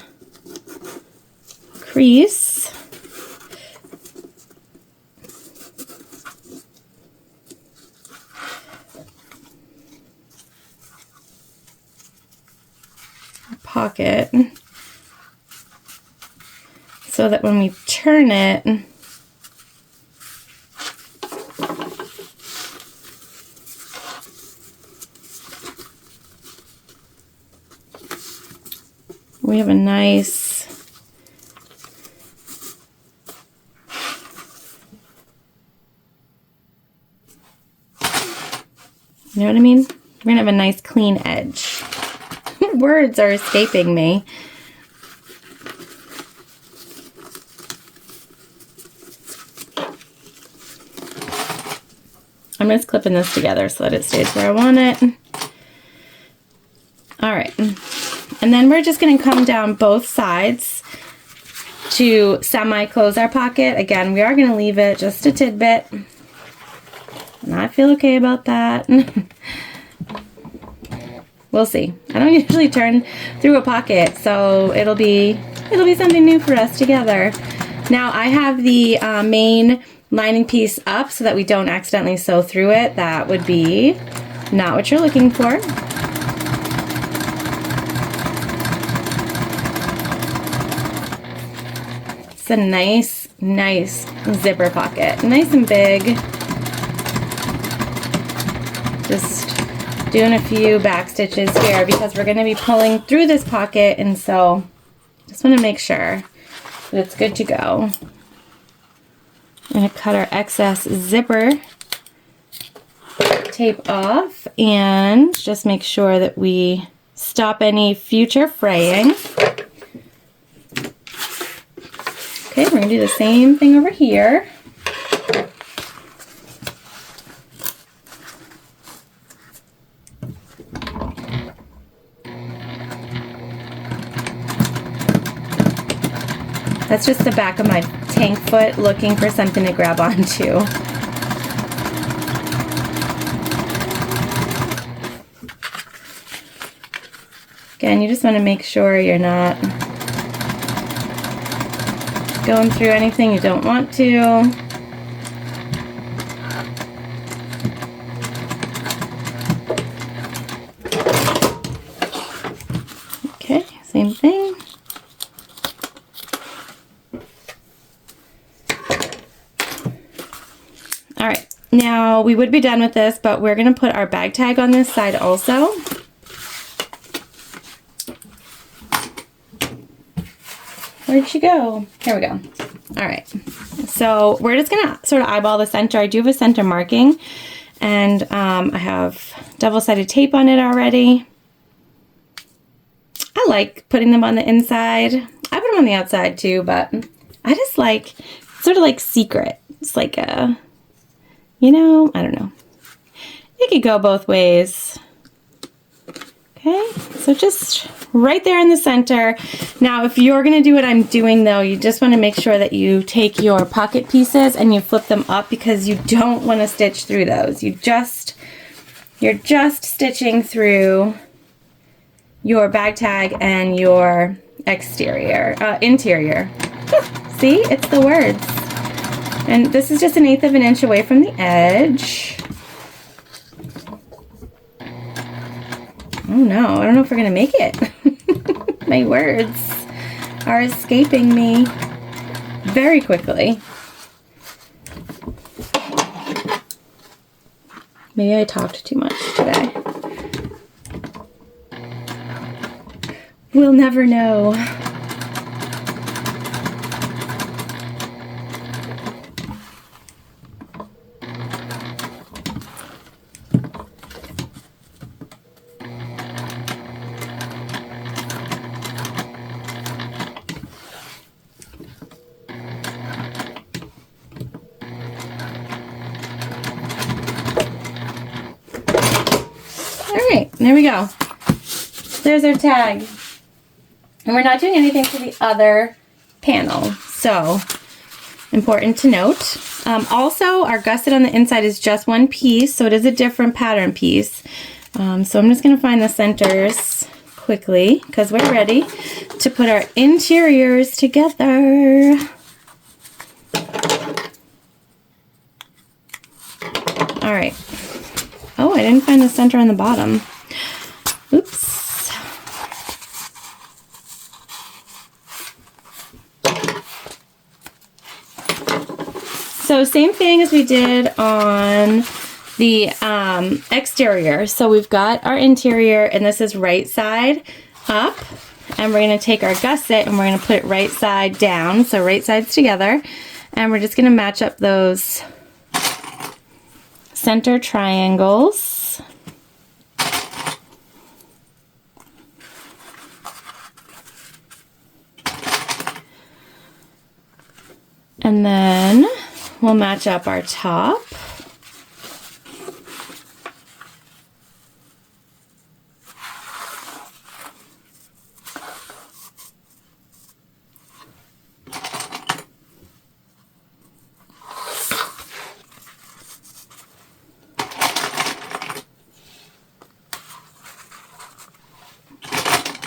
crease our pocket so that when we turn it, we have a nice you know what I mean? We're gonna have a nice clean edge. Words are escaping me. I'm just clipping this together so that it stays where I want it. All right. And then we're just going to come down both sides to semi-close our pocket. Again, we are going to leave it just a tidbit. And I feel okay about that. We'll see. I don't usually turn through a pocket, so it'll be something new for us together. Now I have the main lining piece up so that we don't accidentally sew through it. That would be not what you're looking for. It's a nice zipper pocket. Nice and big. Just doing a few back stitches here because we're going to be pulling through this pocket, and so just want to make sure that it's good to go. I'm going to cut our excess zipper tape off and just make sure that we stop any future fraying. Okay, we're going to do the same thing over here. That's just the back of my tank foot looking for something to grab onto. Again, you just want to make sure you're not going through anything you don't want to. Okay, same thing. All right, now we would be done with this, but we're going to put our bag tag on this side also. Where'd she go? Here we go. All right, so we're just going to sort of eyeball the center. I do have a center marking, and I have double-sided tape on it already. I like putting them on the inside. I put them on the outside too, but I just like, sort of like secret. It's like a, you know, I don't know. It could go both ways. Okay, so just right there in the center. Now, if you're going to do what I'm doing, though, you just want to make sure that you take your pocket pieces and you flip them up because you don't want to stitch through those. You're just stitching through your bag tag and your interior. See, it's the words. And this is just 1/8 of an inch away from the edge. Oh no, I don't know if we're gonna make it. My words are escaping me very quickly. Maybe I talked too much today. We'll never know. Alright, there we go. There's our tag. And we're not doing anything to the other panel. So, important to note. Also, our gusset on the inside is just one piece, so it is a different pattern piece. So I'm just going to find the centers quickly because we're ready to put our interiors together. Alright. Oh, I didn't find the center on the bottom. Oops. So same thing as we did on the exterior. So we've got our interior, and this is right side up. And we're going to take our gusset and we're going to put it right side down. So right sides together. And we're just going to match up those center triangles. And then we'll match up our top.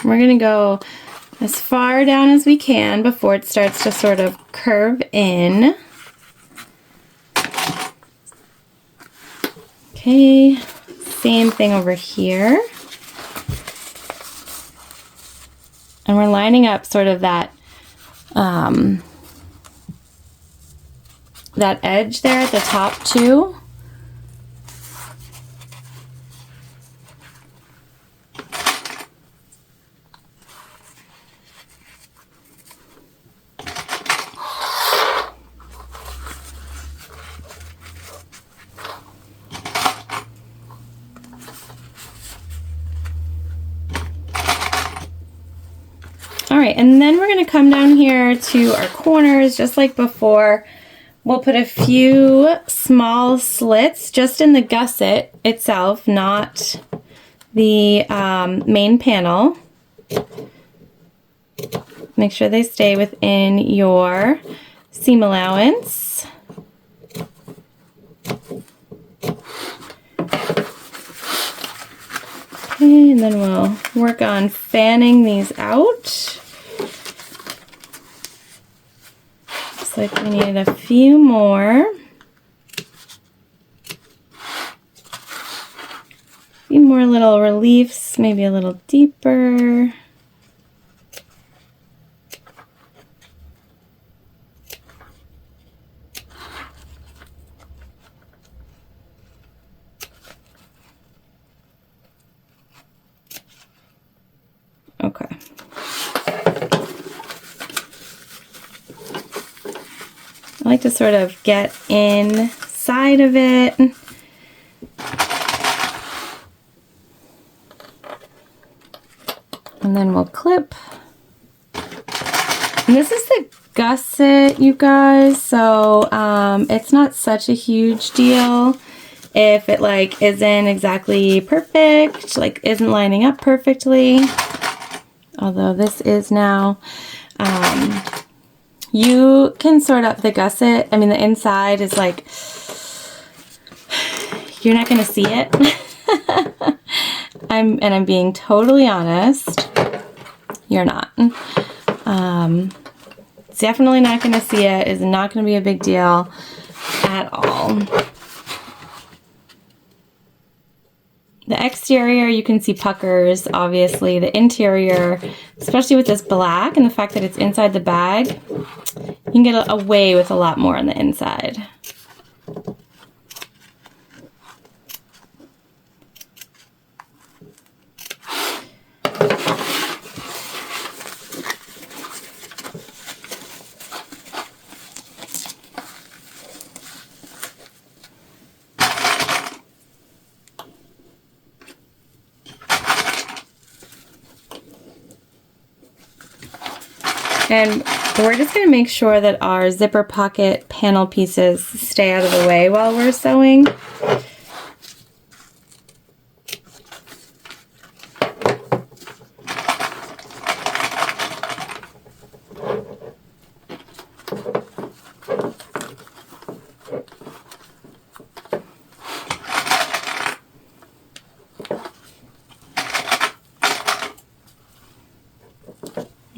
We're going to go as far down as we can before it starts to sort of curve in. Okay, same thing over here. And we're lining up sort of that that edge there at the top too. Alright, and then we're going to come down here to our corners just like before. We'll put a few small slits just in the gusset itself, not the main panel. Make sure they stay within your seam allowance. Okay, and then we'll work on fanning these out. Looks like we need a few more. A few more little reliefs, maybe a little deeper. Okay. I like to sort of get inside of it. And then we'll clip. And this is the gusset, you guys, so it's not such a huge deal if it like isn't exactly perfect, like isn't lining up perfectly. Although this is now, you can sort up the gusset. I mean, the inside is like, you're not going to see it. I'm being totally honest. You're not. It's definitely not going to see it. It's not going to be a big deal at all. The exterior, you can see puckers, obviously. The interior, especially with this black and the fact that it's inside the bag, you can get away with a lot more on the inside. And we're just going to make sure that our zipper pocket panel pieces stay out of the way while we're sewing.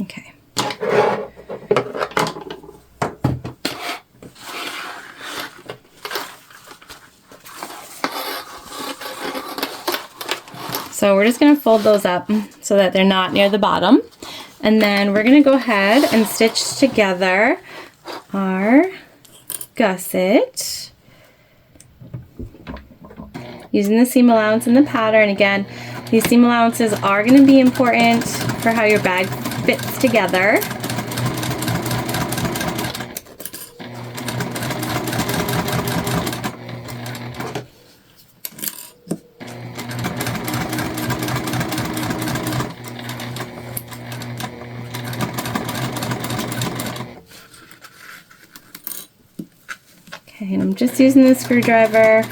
Okay. So we're just going to fold those up so that they're not near the bottom. And then we're going to go ahead and stitch together our gusset using the seam allowance in the pattern. Again, these seam allowances are going to be important for how your bag fits together. Okay, and I'm just using the screwdriver.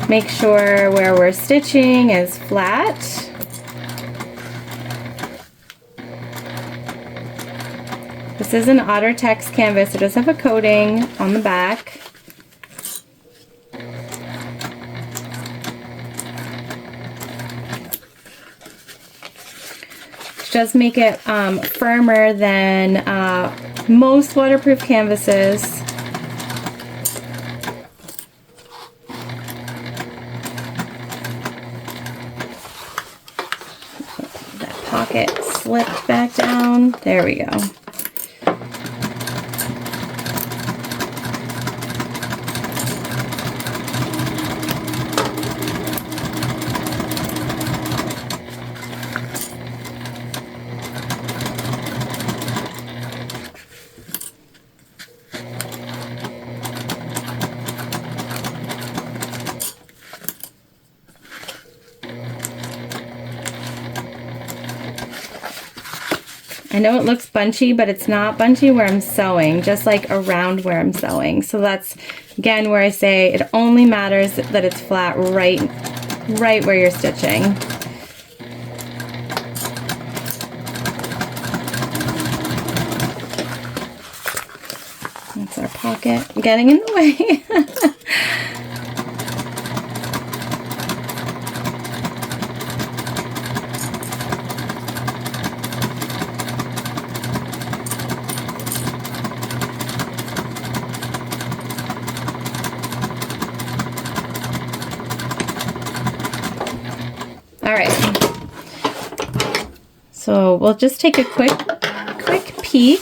Make sure where we're stitching is flat. This is an Otter Tex canvas. It does have a coating on the back. Which does make it firmer than most waterproof canvases. Pocket slipped back down. There we go. I know it looks bunchy, but it's not bunchy where I'm sewing, just like around where I'm sewing. So that's, again, where I say it only matters that it's flat right where you're stitching. That's our pocket getting in the way. All right, so we'll just take a quick peek.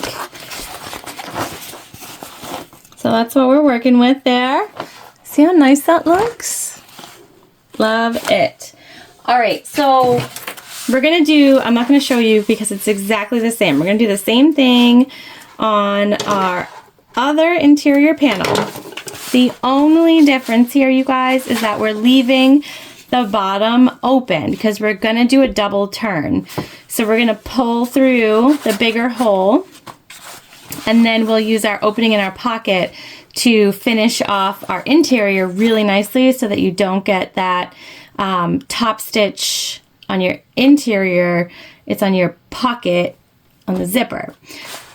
So that's what we're working with there. See how nice that looks? Love it. All right, so we're gonna do, I'm not gonna show you because it's exactly the same. We're gonna do the same thing on our other interior panel. The only difference here, you guys, is that we're leaving the bottom open because we're gonna do a double turn. So we're gonna pull through the bigger hole and then we'll use our opening in our pocket to finish off our interior really nicely so that you don't get that top stitch on your interior. It's on your pocket on the zipper.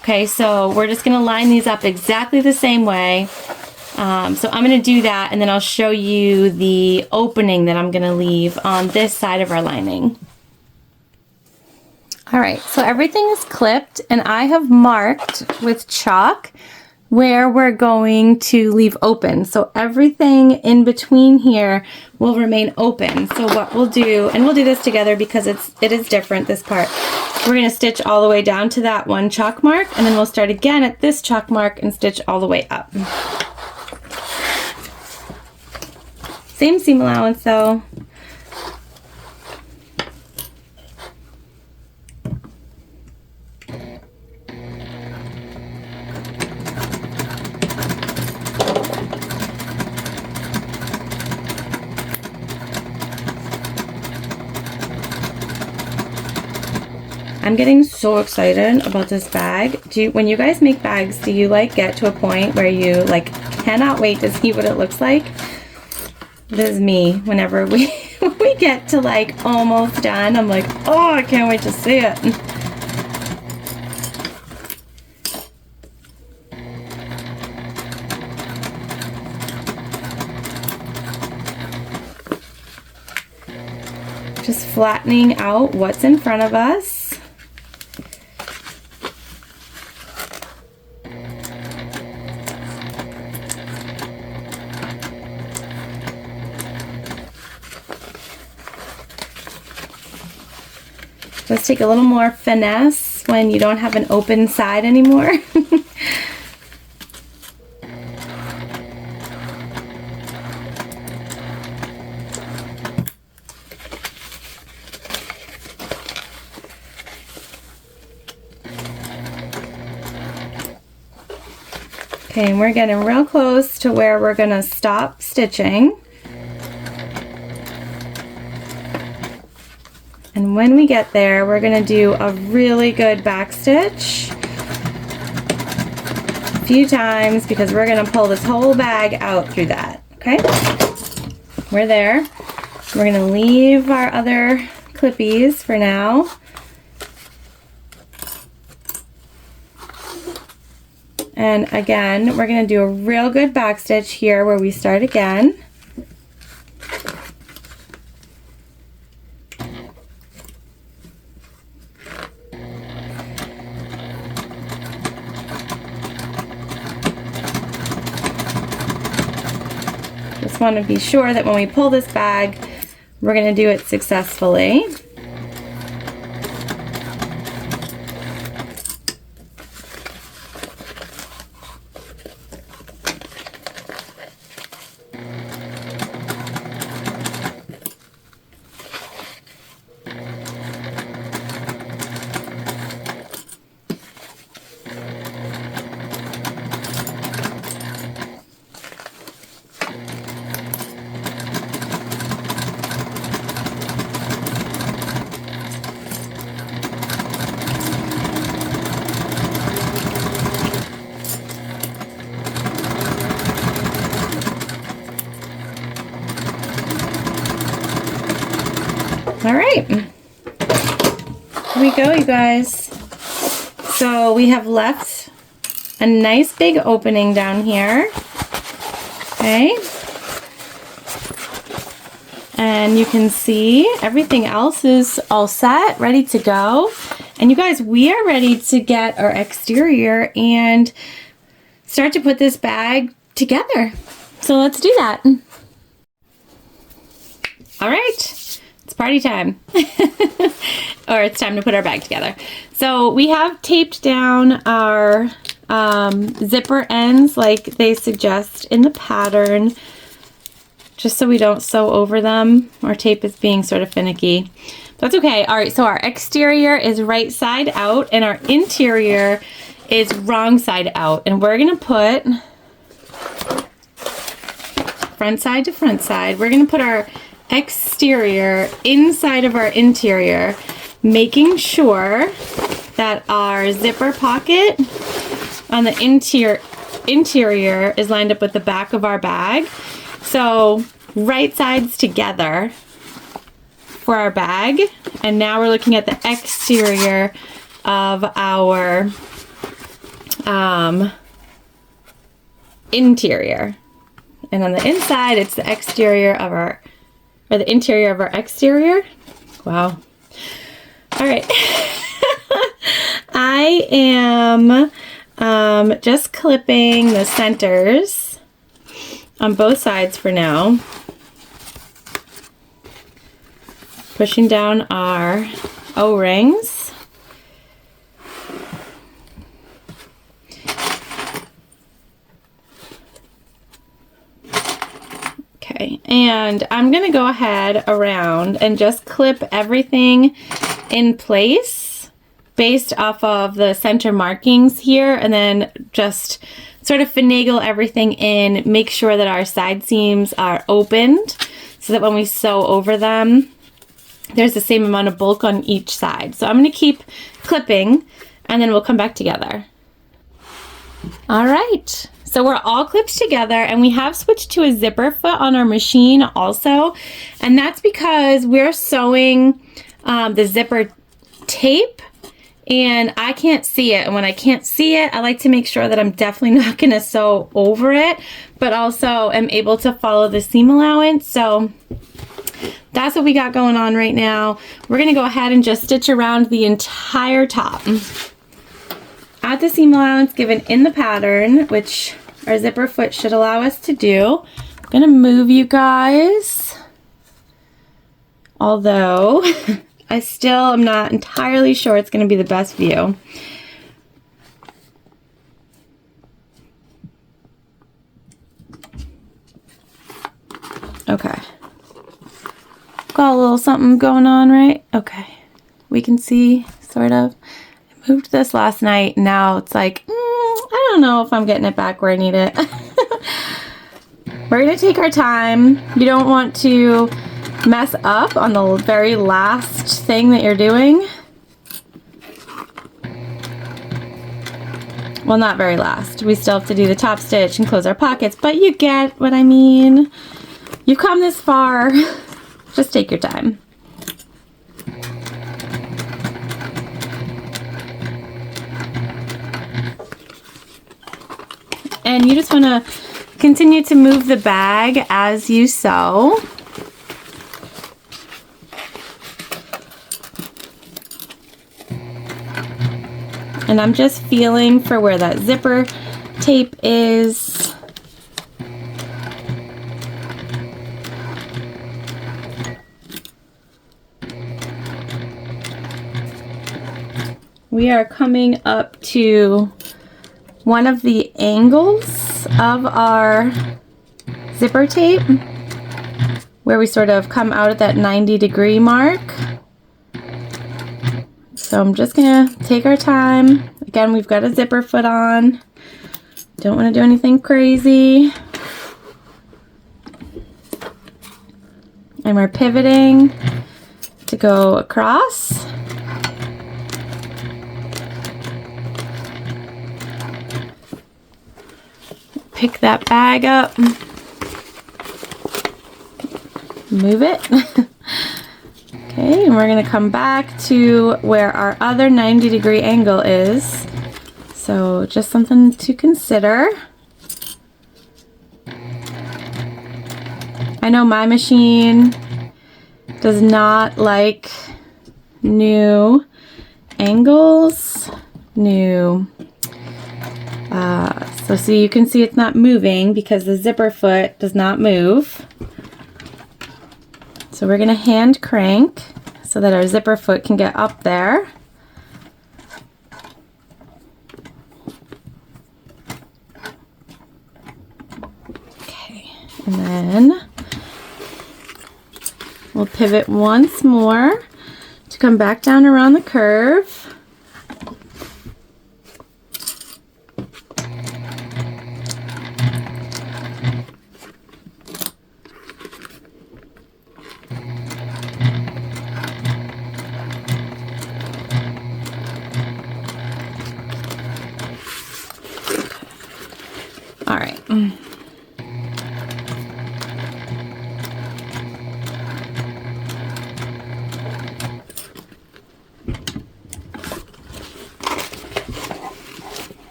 Okay, so we're just gonna line these up exactly the same way. So I'm going to do that and then I'll show you the opening that I'm going to leave on this side of our lining. All right, so everything is clipped and I have marked with chalk where we're going to leave open. So everything in between here will remain open. So what we'll do, and we'll do this together because it is different, this part. We're gonna stitch all the way down to that one chalk mark, and then we'll start again at this chalk mark and stitch all the way up. Same seam allowance though. I'm getting so excited about this bag. When you guys make bags, do you like get to a point where you like cannot wait to see what it looks like? This is me. Whenever we get to like almost done, I'm like, oh, I can't wait to see it. Just flattening out what's in front of us. Let's take a little more finesse when you don't have an open side anymore. Okay, and we're getting real close to where we're gonna stop stitching. And when we get there, we're gonna do a really good back stitch a few times because we're gonna pull this whole bag out through that, okay? We're there. We're gonna leave our other clippies for now. And again, we're gonna do a real good back stitch here where we start again. Just want to be sure that when we pull this bag, we're going to do it successfully. All right, here we go, you guys. So we have left a nice big opening down here, okay? And you can see everything else is all set, ready to go. And you guys, we are ready to get our exterior and start to put this bag together. So let's do that. All right. It's party time. Or it's time to put our bag together. So we have taped down our zipper ends like they suggest in the pattern, just so we don't sew over them. Our tape is being sort of finicky. That's okay. All right, so our exterior is right side out and our interior is wrong side out. And we're gonna put front side to front side. We're gonna put our exterior inside of our interior, making sure that our zipper pocket on the interior is lined up with the back of our bag. So right sides together for our bag, and now we're looking at the exterior of our interior, and on the inside it's the exterior of our, or the interior of our exterior. Wow. All right. I am just clipping the centers on both sides for now. Pushing down our O-rings. Okay, and I'm gonna go ahead around and just clip everything in place based off of the center markings here, and then just sort of finagle everything in, make sure that our side seams are opened so that when we sew over them, there's the same amount of bulk on each side. So I'm going to keep clipping and then we'll come back together. All right, so we're all clipped together and we have switched to a zipper foot on our machine also. And that's because we're sewing the zipper tape and I can't see it. And when I can't see it, I like to make sure that I'm definitely not going to sew over it, but also am able to follow the seam allowance. So that's what we got going on right now. We're going to go ahead and just stitch around the entire top. Add the seam allowance given in the pattern, which our zipper foot should allow us to do. I'm going to move you guys, although I still am not entirely sure it's going to be the best view. Okay. Got a little something going on, right? Okay. We can see, sort of. I moved this last night. Now it's like, I don't know if I'm getting it back where I need it. We're going to take our time. You don't want to mess up on the very last thing that you're doing. Well, not very last. We still have to do the top stitch and close our pockets, but you get what I mean. You've come this far. Just take your time. And you just want to continue to move the bag as you sew. And I'm just feeling for where that zipper tape is. We are coming up to one of the angles of our zipper tape where we sort of come out at that 90-degree mark. So I'm just gonna take our time. Again, we've got a zipper foot on. Don't want to do anything crazy. And we're pivoting to go across. Pick that bag up, move it. Okay, and we're going to come back to where our other 90-degree angle is. So just something to consider. I know my machine does not like new angles, so see, you can see it's not moving because the zipper foot does not move. So we're going to hand crank so that our zipper foot can get up there. Okay, and then we'll pivot once more to come back down around the curve. All right.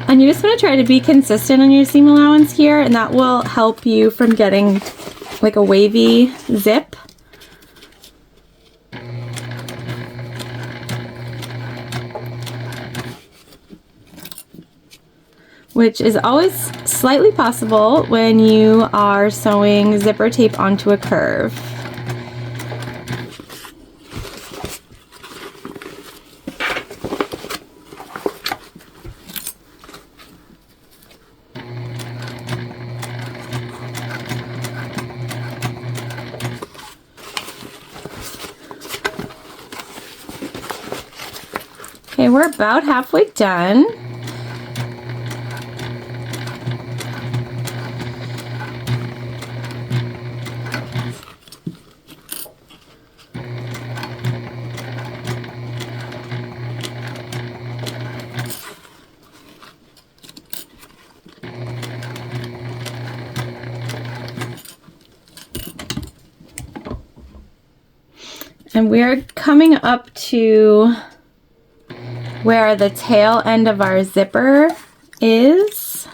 And you just want to try to be consistent on your seam allowance here, and that will help you from getting like a wavy zip. Which is always slightly possible when you are sewing zipper tape onto a curve. Okay, we're about halfway done. And we're coming up to where the tail end of our zipper is.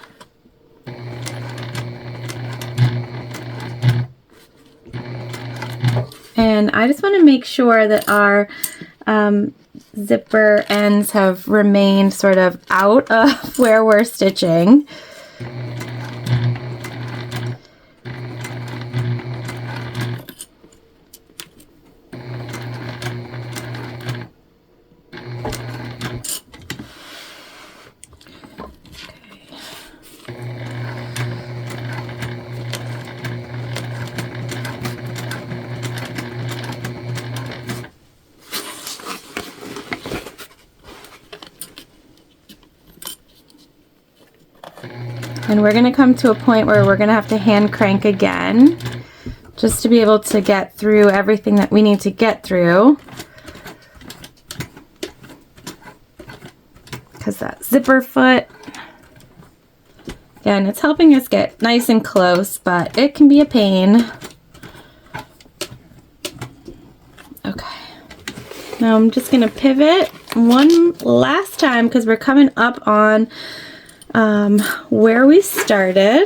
And I just want to make sure that our zipper ends have remained sort of out of where we're stitching. And we're going to come to a point where we're going to have to hand crank again, just to be able to get through everything that we need to get through. Because that zipper foot, again, it's helping us get nice and close, but it can be a pain. Okay. Now I'm just going to pivot one last time because we're coming up on where we started.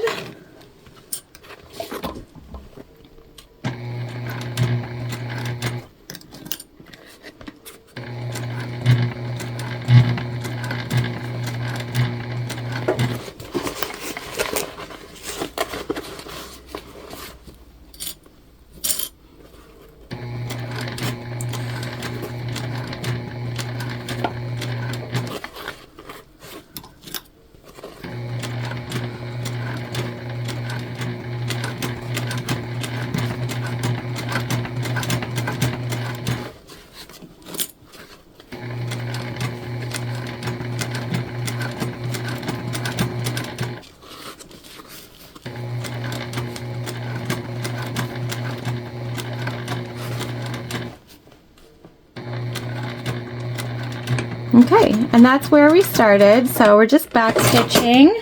Okay, and that's where we started, so we're just back stitching,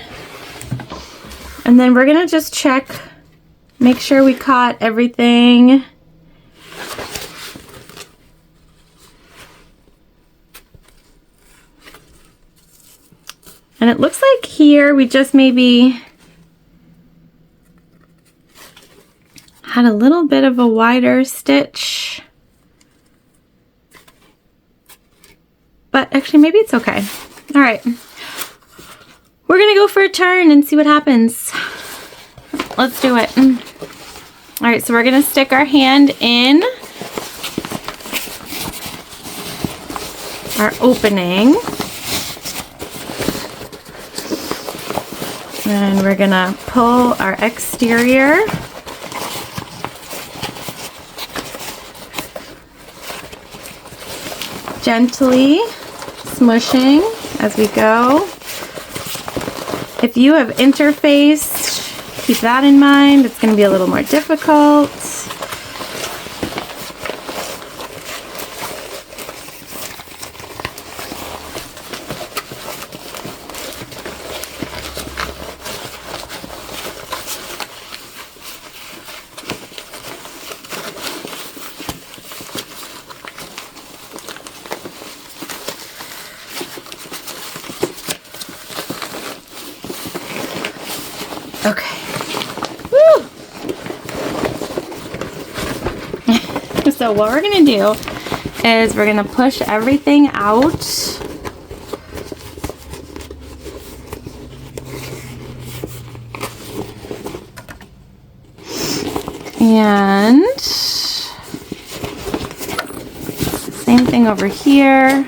and then we're gonna just check, make sure we caught everything. And it looks like here we just maybe had a little bit of a wider stitch. But actually, maybe it's okay. All right. We're going to go for a turn and see what happens. Let's do it. All right, so we're going to stick our hand in our opening. And we're going to pull our exterior. Gently smushing as we go. If you have interfaced, keep that in mind. It's going to be a little more difficult. Okay. Woo! So what we're gonna do is we're gonna push everything out. And same thing over here.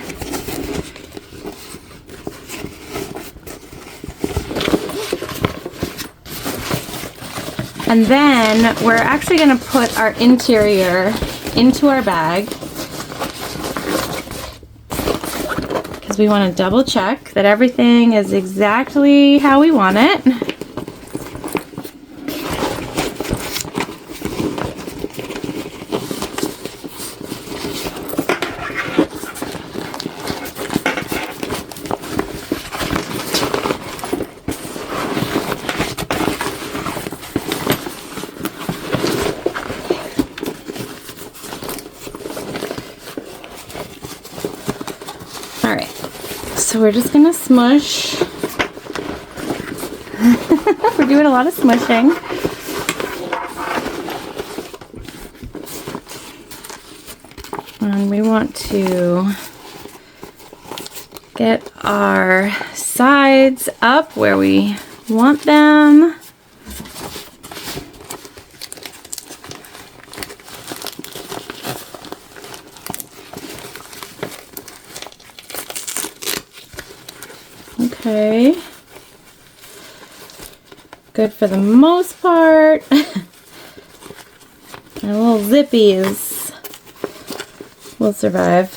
And then we're actually going to put our interior into our bag because we want to double check that everything is exactly how we want it. Alright, so we're just gonna smush. We're doing a lot of smushing. And we want to get our sides up where we want them. Okay, good for the most part. My little zippies will survive.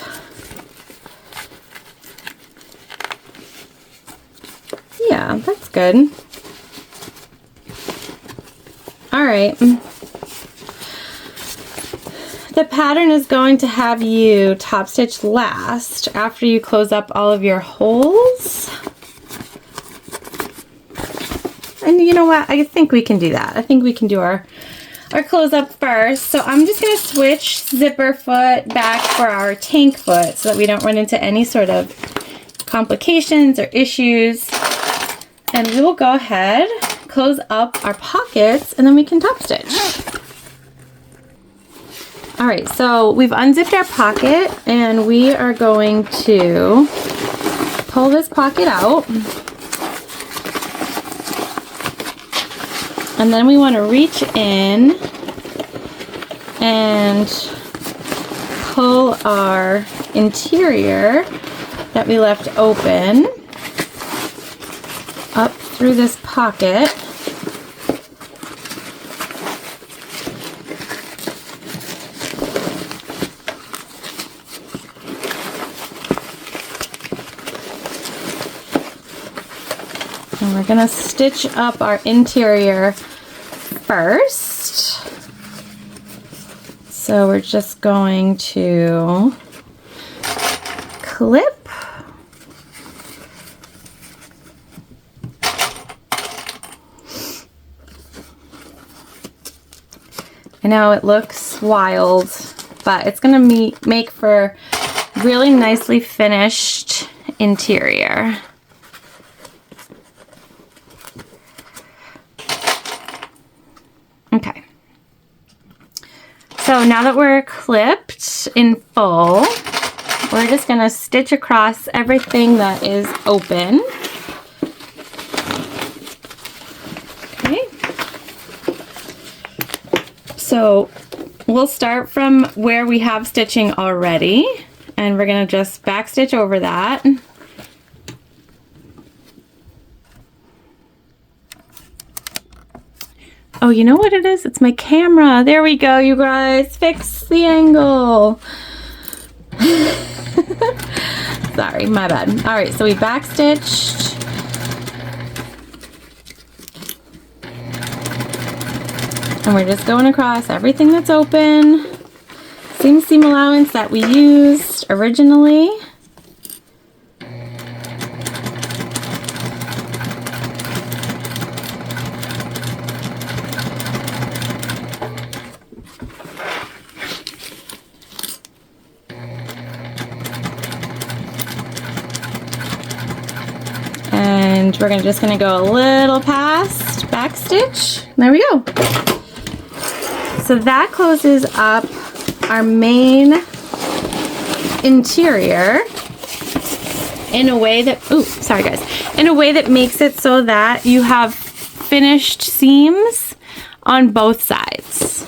Yeah, that's good. All right. The pattern is going to have you top stitch last after you close up all of your holes. And you know what? I think we can do that. I think we can do our close up first. So I'm just going to switch zipper foot back for our tank foot so that we don't run into any sort of complications or issues. And we will go ahead, close up our pockets, and then we can top stitch. All right, so we've unzipped our pocket and we are going to pull this pocket out. And then we want to reach in and pull our interior that we left open up through this pocket. And we're going to stitch up our interior first. So we're just going to clip. I know it looks wild, but it's going to make for really nicely finished interior. Okay, so now that we're clipped in full, we're just going to stitch across everything that is open. Okay, so we'll start from where we have stitching already, and we're going to just back stitch over that. Oh, you know what it is? It's my camera. There we go, you guys. Fix the angle. Sorry, my bad. All right, so we back stitched. And we're just going across everything that's open. Same seam allowance that we used originally. we're just gonna go a little past back stitch. There we go. So that closes up our main interior in a way that, ooh, sorry guys, in a way that makes it so that you have finished seams on both sides.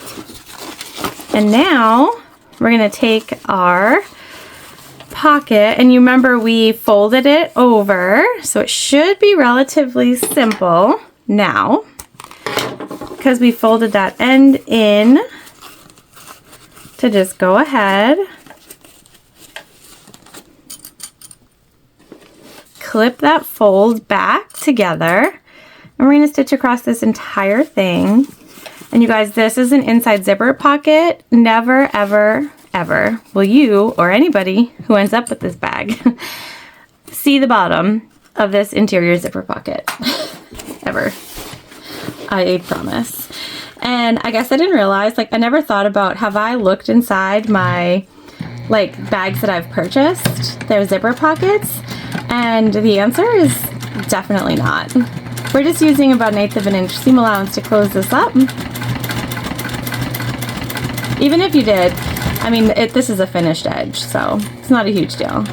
And now we're gonna take our pocket, and you remember we folded it over, so it should be relatively simple now because we folded that end in to just go ahead, clip that fold back together, and we're going to stitch across this entire thing. And you guys, this is an inside zipper pocket. Never, ever, ever will you or anybody who ends up with this bag see the bottom of this interior zipper pocket. Ever. I promise. And I guess I didn't realize, like, I never thought about, have I looked inside my, like, bags that I've purchased, their zipper pockets? And the answer is definitely not. We're just using about 1/8 of an inch seam allowance to close this up. Even if you did, I mean, this is a finished edge, so it's not a huge deal.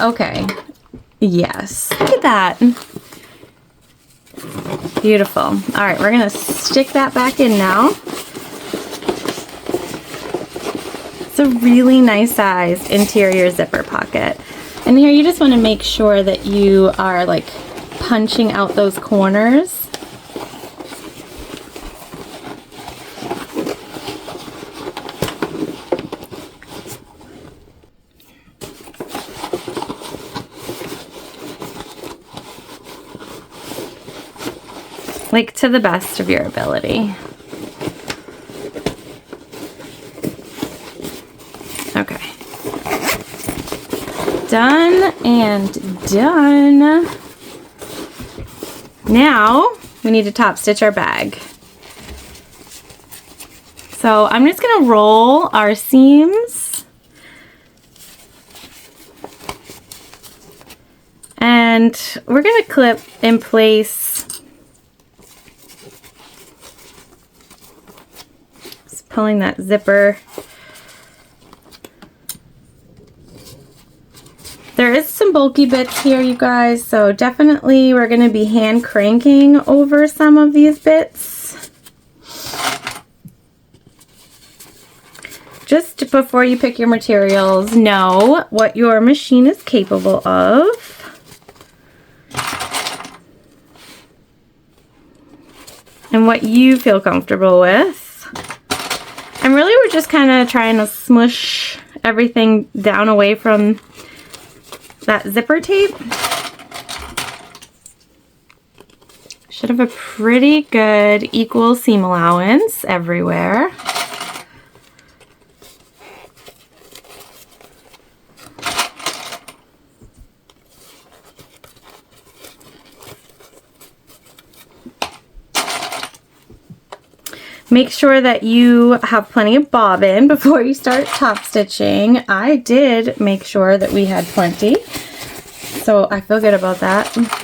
Okay, yes, look at that. Beautiful. All right, we're gonna stick that back in now. It's a really nice size interior zipper pocket. And here you just want to make sure that you are like punching out those corners. Like to the best of your ability. Okay. Done and done. Now we need to top stitch our bag. So I'm just going to roll our seams and we're going to clip in place. Just pulling that zipper. There is some bulky bits here, you guys, so definitely we're going to be hand cranking over some of these bits. Just before you pick your materials, know what your machine is capable of. And what you feel comfortable with. And really we're just kind of trying to smush everything down away from that zipper tape. Should have a pretty good equal seam allowance everywhere. Make sure that you have plenty of bobbin before you start top stitching. I did make sure that we had plenty, so I feel good about that.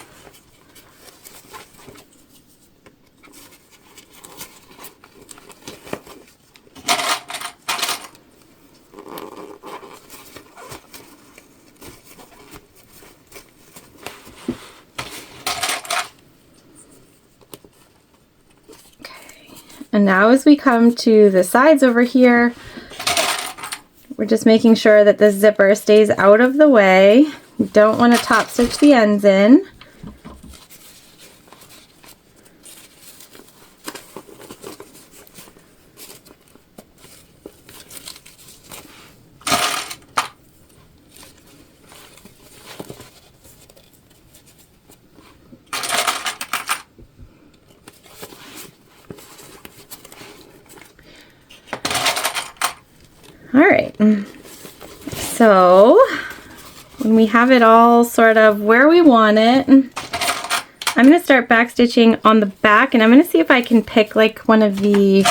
And now as we come to the sides over here, we're just making sure that the zipper stays out of the way. We don't want to top stitch the ends in. All right, so when we have it all sort of where we want it, I'm going to start back stitching on the back, and I'm going to see if I can pick like one of the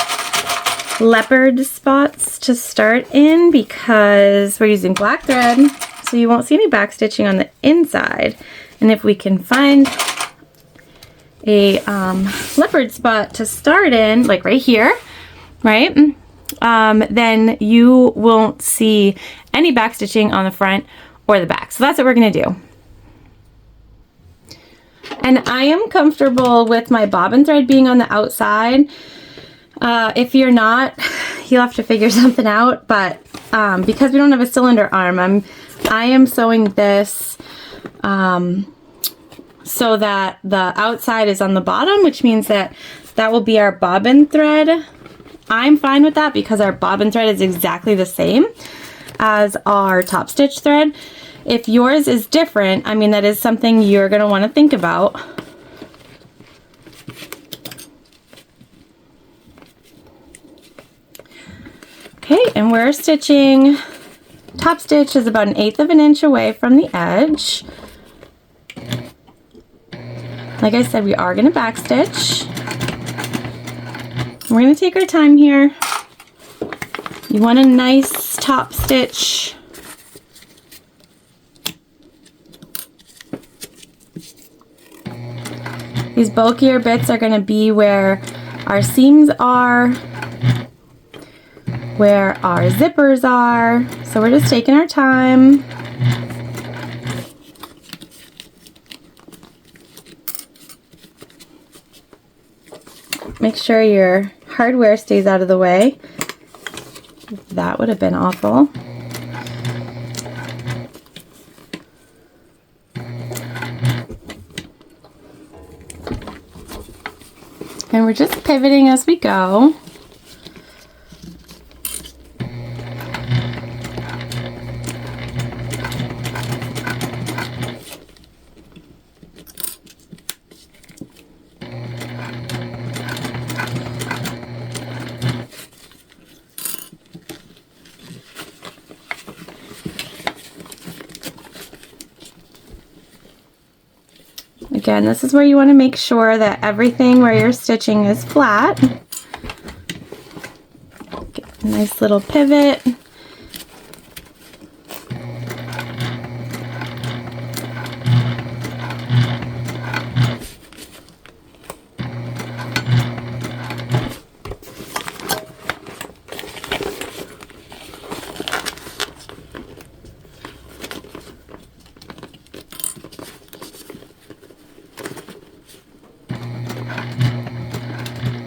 leopard spots to start in, because we're using black thread, so you won't see any back stitching on the inside. And if we can find a leopard spot to start in, like right here, right, then you won't see any back stitching on the front or the back. So that's what we're going to do. And I am comfortable with my bobbin thread being on the outside. If you're not, you'll have to figure something out, but because we don't have a cylinder arm, I am sewing this so that the outside is on the bottom, which means that that will be our bobbin thread. I'm fine with that because our bobbin thread is exactly the same as our top stitch thread. If yours is different, I mean, that is something you're going to want to think about. Okay, and we're stitching, top stitch is about 1/8 of an inch away from the edge. Like I said, we are going to back stitch. We're going to take our time here. You want a nice top stitch. These bulkier bits are going to be where our seams are, where our zippers are. So we're just taking our time. Make sure your hardware stays out of the way. That would have been awful. And we're just pivoting as we go. Again, this is where you want to make sure that everything where you're stitching is flat. Get a nice little pivot.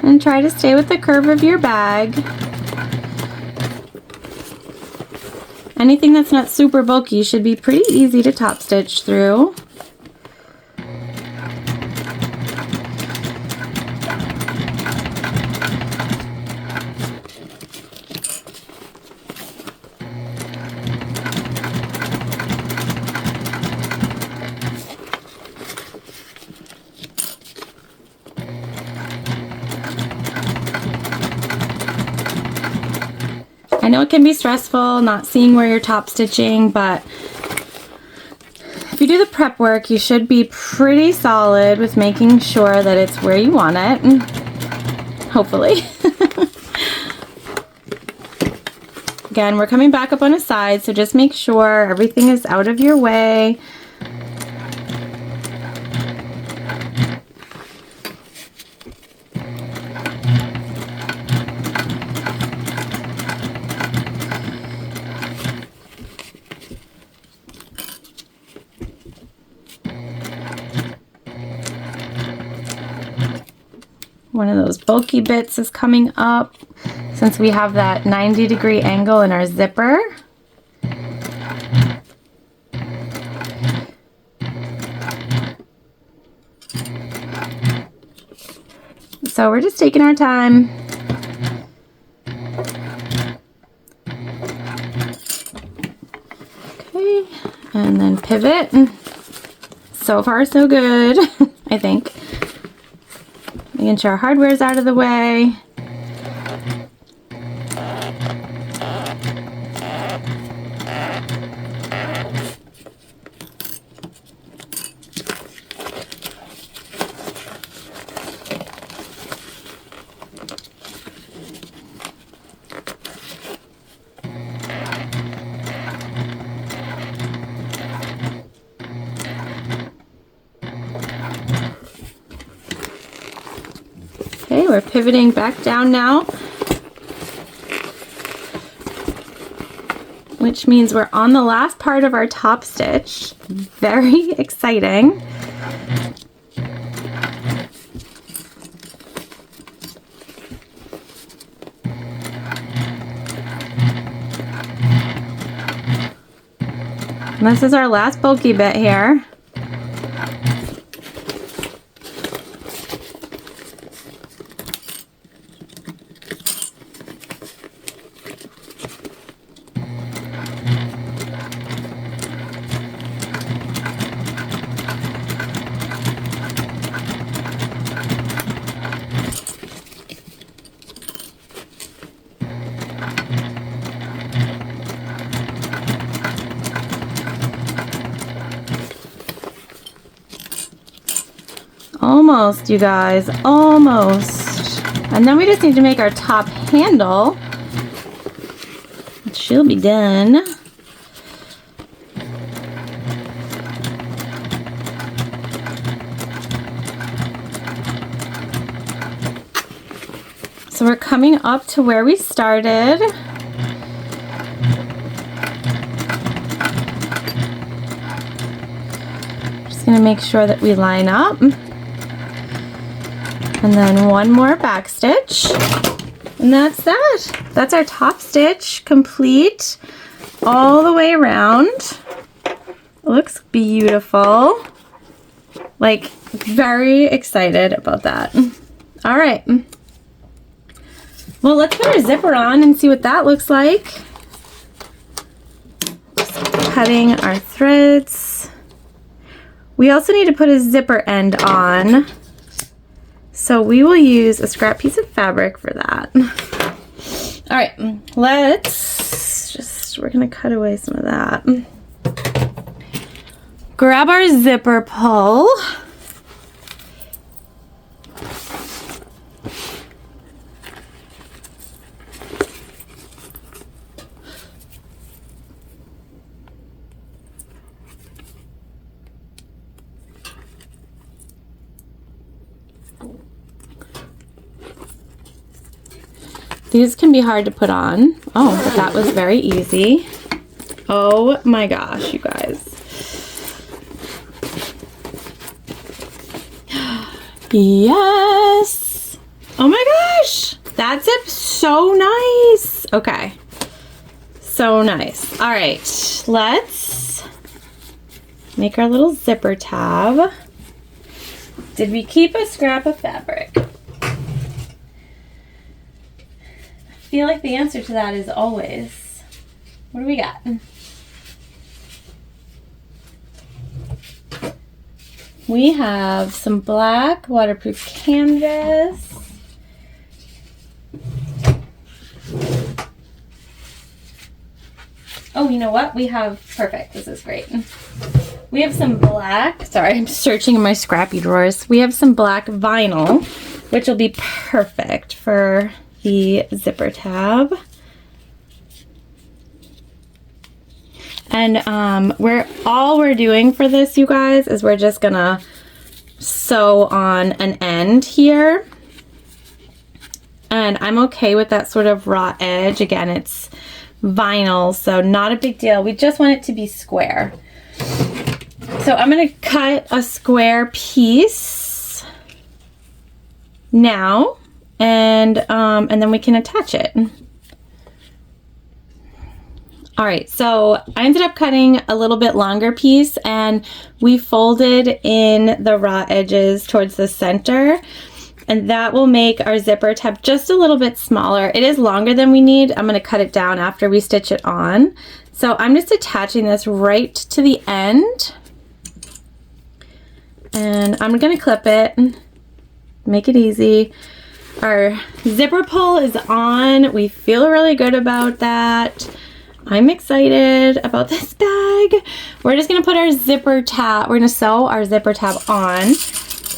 And try to stay with the curve of your bag. Anything that's not super bulky should be pretty easy to top stitch through. I know it can be stressful not seeing where you're top stitching, but if you do the prep work, you should be pretty solid with making sure that it's where you want it, hopefully. Again, we're coming back up on a side, so just make sure everything is out of your way. One of those bulky bits is coming up since we have that 90-degree angle in our zipper. So we're just taking our time. Okay, and then pivot. So far so good, I think. Making sure our hardware is out of the way. we're pivoting back down now, which means we're on the last part of our top stitch. Very exciting. And this is our last bulky bit here. Almost, you guys, almost. And then we just need to make our top handle. It should be done. So we're coming up to where we started. Just gonna make sure that we line up. And then one more back stitch, and that's that. That's our top stitch complete all the way around. It looks beautiful. Like, very excited about that. All right. Well, let's put our zipper on and see what that looks like. Just cutting our threads. We also need to put a zipper end on. So we will use a scrap piece of fabric for that. All right, we're gonna cut away some of that. Grab our zipper pull. These can be hard to put on. Oh, but that was very easy. Oh my gosh, you guys. Yes! Oh my gosh! That zip's so nice. Okay. So nice. All right, let's make our little zipper tab. Did we keep a scrap of fabric? I feel like the answer to that is always. What do we got? We have some black waterproof canvas. Oh, you know what? We have, perfect, this is great. We have some black, sorry, I'm searching in my scrappy drawers. We have some black vinyl, which will be perfect for the zipper tab. And all we're doing for this, you guys, is we're just gonna sew on an end here. And I'm okay with that sort of raw edge. Again, it's vinyl, so not a big deal. We just want it to be square. So I'm gonna cut a square piece now. And then we can attach it. All right, so I ended up cutting a little bit longer piece, and we folded in the raw edges towards the center, and that will make our zipper tab just a little bit smaller. It is longer than we need. I'm gonna cut it down after we stitch it on. So I'm just attaching this right to the end, and I'm gonna clip it, make it easy. Our zipper pull is on. We feel really good about that. I'm excited about this bag. We're just gonna put our zipper tab, we're gonna sew our zipper tab on,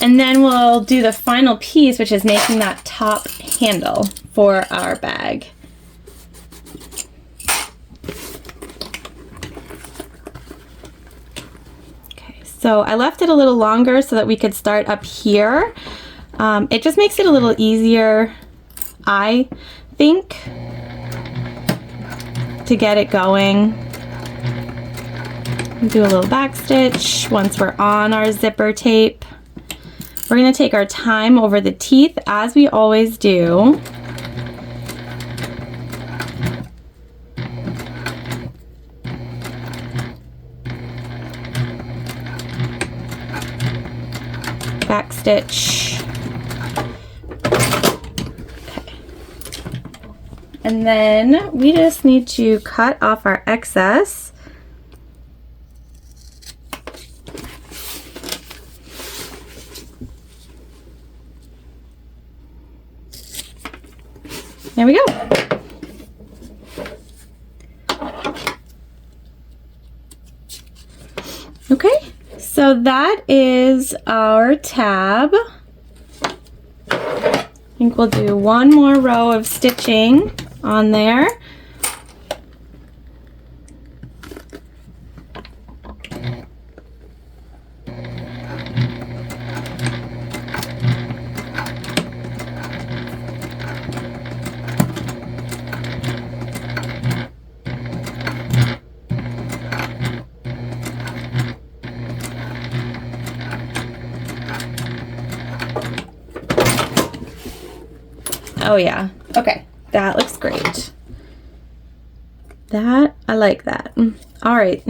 and then we'll do the final piece, which is making that top handle for our bag. Okay, so I left it a little longer so that we could start up here. It just makes it a little easier, I think, to get it going. Do a little back stitch once we're on our zipper tape. We're going to take our time over the teeth as we always do. Back stitch. Okay. And then we just need to cut off our excess. There we go. Okay, so that is our tab. I think we'll do one more row of stitching on there. Oh yeah, okay, that looks great. That, I like that. All right.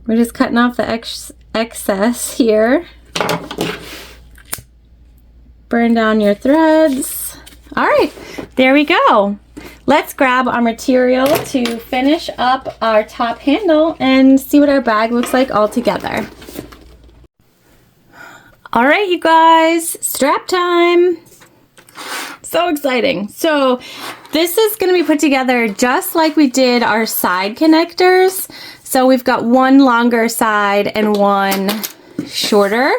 We're just cutting off the excess here. Burn down your threads. All right, there we go. Let's grab our material to finish up our top handle and see what our bag looks like all together. All right, you guys, strap time. So exciting. So this is going to be put together just like we did our side connectors. So we've got one longer side and one shorter.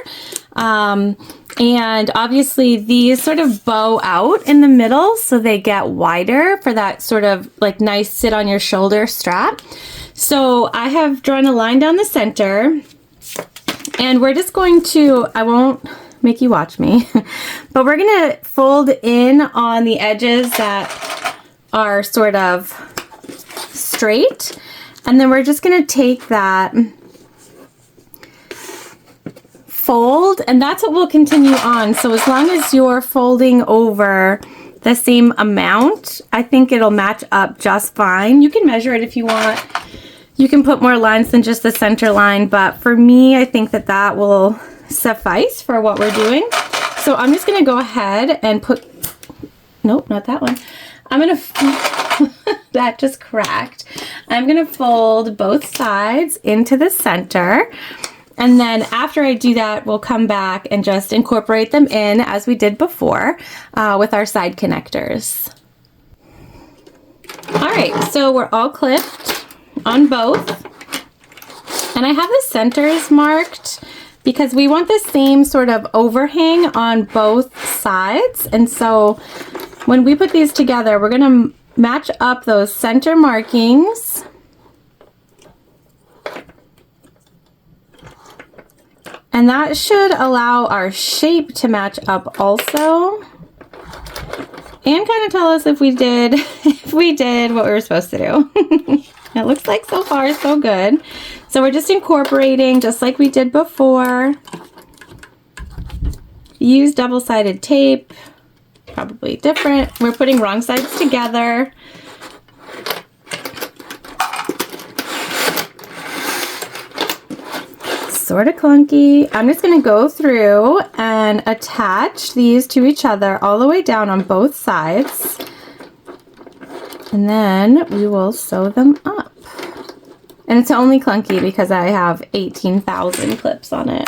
And obviously these sort of bow out in the middle so they get wider for that sort of like nice sit on your shoulder strap. So I have drawn a line down the center and we're just going to, I won't make you watch me, but we're going to fold in on the edges that are sort of straight. And then we're just going to take that fold, and that's what we'll continue on. So as long as you're folding over the same amount, I think it'll match up just fine. You can measure it if you want. You can put more lines than just the center line, but for me, I think that that will suffice for what we're doing. So I'm just gonna go ahead and put, nope, not that one. I'm gonna, that just cracked. I'm gonna fold both sides into the center. And then after I do that, we'll come back and just incorporate them in as we did before with our side connectors. All right, so we're all clipped on both. And I have the centers marked because we want the same sort of overhang on both sides. And so when we put these together, we're gonna match up those center markings. And that should allow our shape to match up also. And kind of tell us if we did what we were supposed to do. It looks like so far so good. So we're just incorporating just like we did before. Use double-sided tape, probably different. We're putting wrong sides together. Sort of clunky. I'm just going to go through and attach these to each other all the way down on both sides. And then we will sew them up. And it's only clunky because I have 18,000 clips on it.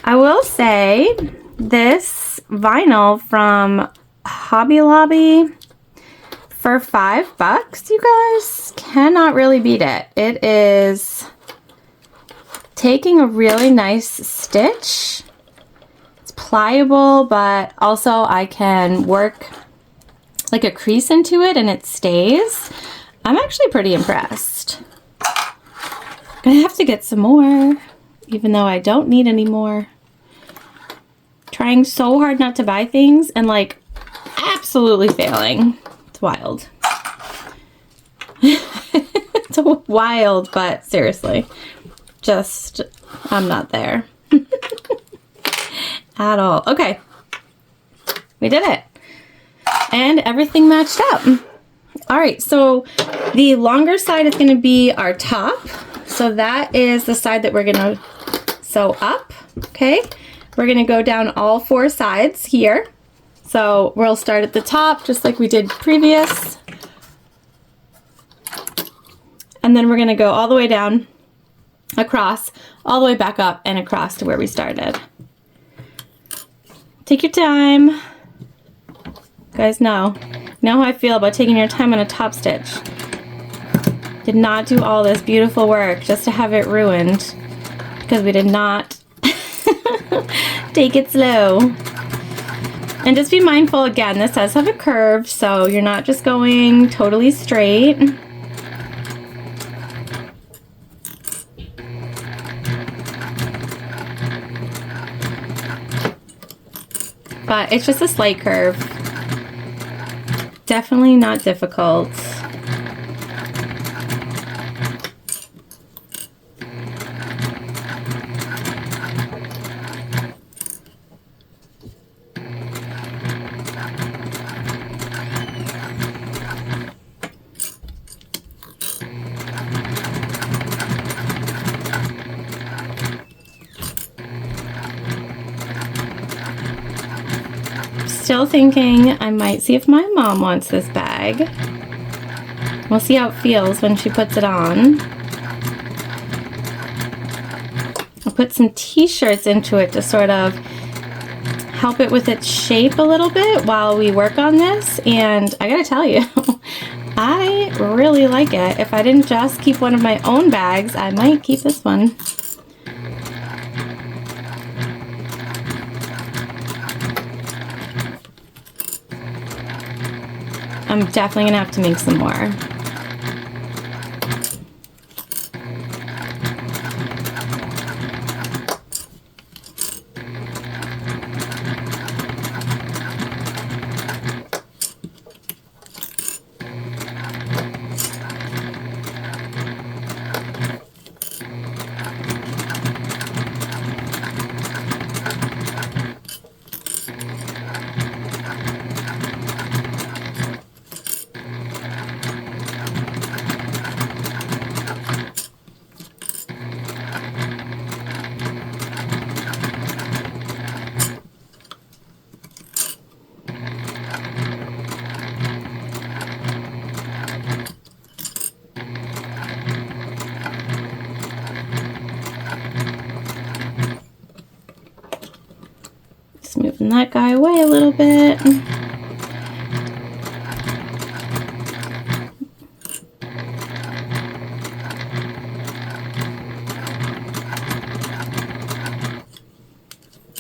I will say this vinyl from Hobby Lobby for $5, you guys, cannot really beat it. It is taking a really nice stitch. It's pliable, but also I can work like a crease into it and it stays. I'm actually pretty impressed. Gonna have to get some more, even though I don't need any more. Trying so hard not to buy things and like absolutely failing. It's wild. It's wild, but seriously, just, I'm not there at all. Okay, we did it. And everything matched up. All right, so the longer side is gonna be our top. So that is the side that we're gonna sew up, okay? We're gonna go down all 4 sides here. So we'll start at the top, just like we did previous. And then we're gonna go all the way down, across, all the way back up and across to where we started. Take your time. You guys know how I feel about taking your time on a top stitch. Did not do all this beautiful work just to have it ruined because we did not take it slow. And just be mindful, again, this does have a curve, so you're not just going totally straight. But it's just a slight curve. Definitely not difficult. Still thinking I might see if my mom wants this bag. We'll see how it feels when she puts it on. I'll put some t-shirts into it to sort of help it with its shape a little bit while we work on this, and I gotta tell you, I really like it. If I didn't just keep one of my own bags, I might keep this one. I'm definitely gonna have to make some more. Moving that guy away a little bit.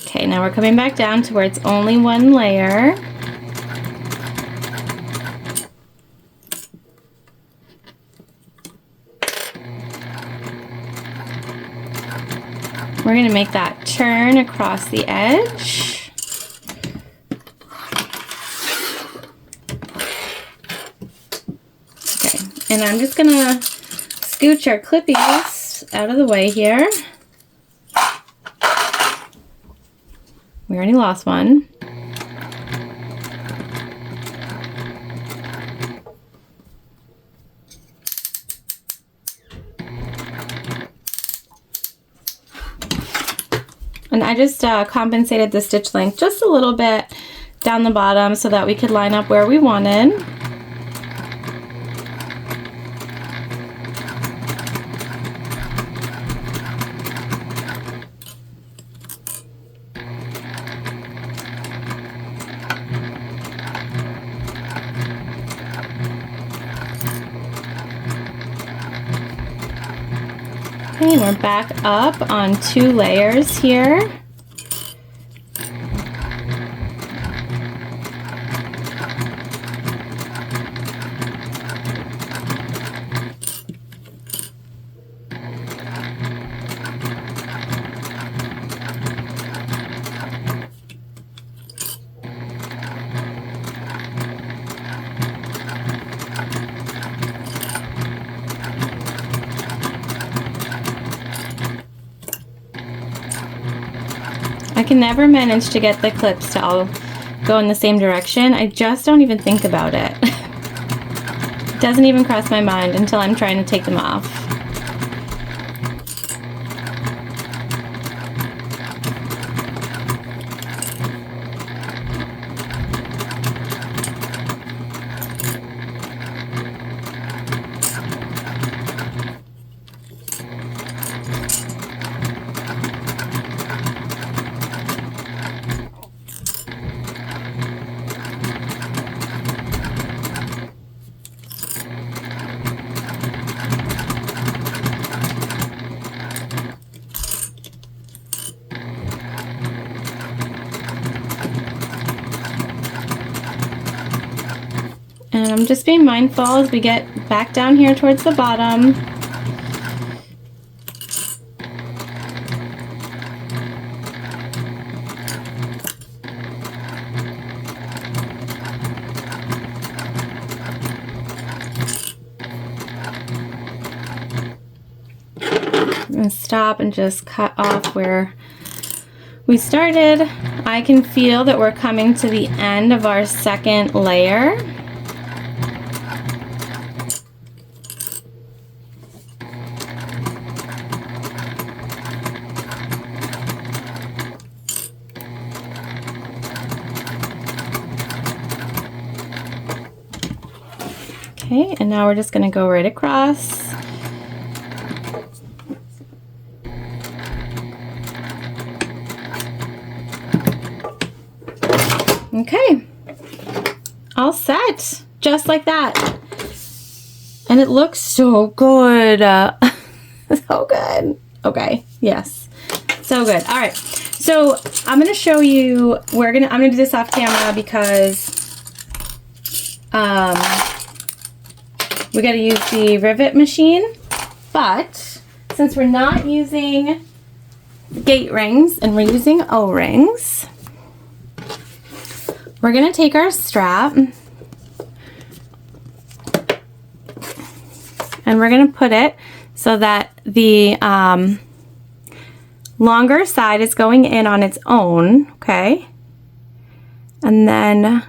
Okay, now we're coming back down to where it's only one layer. We're going to make that turn across the edge. And I'm just gonna scooch our clippies out of the way here. We already lost one. And I just compensated the stitch length just a little bit down the bottom so that we could line up where we wanted. Okay, we're back up on 2 layers here. I can never manage to get the clips to all go in the same direction. I just don't even think about it. It doesn't even cross my mind until I'm trying to take them off. And I'm just being mindful as we get back down here towards the bottom. I'm going to stop and just cut off where we started. I can feel that we're coming to the end of our second layer. Okay, and now we're just going to go right across. Okay, all set, just like that. And it looks so good. So good. Okay, yes, so good. All right, so I'm going to show you, I'm going to do this off camera because we got to use the rivet machine, but since we're not using gate rings and we're using O-rings, we're going to take our strap and we're going to put it so that the longer side is going in on its own, okay? And then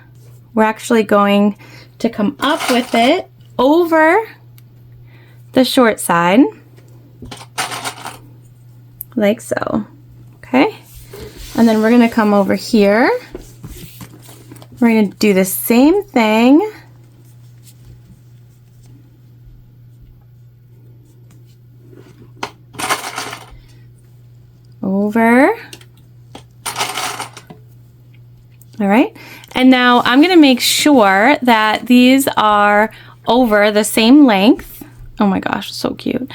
we're actually going to come up with it over the short side, like so, okay? And then we're gonna come over here. We're gonna do the same thing. Over. All right, and now I'm gonna make sure that these are over the same length. Oh my gosh, so cute.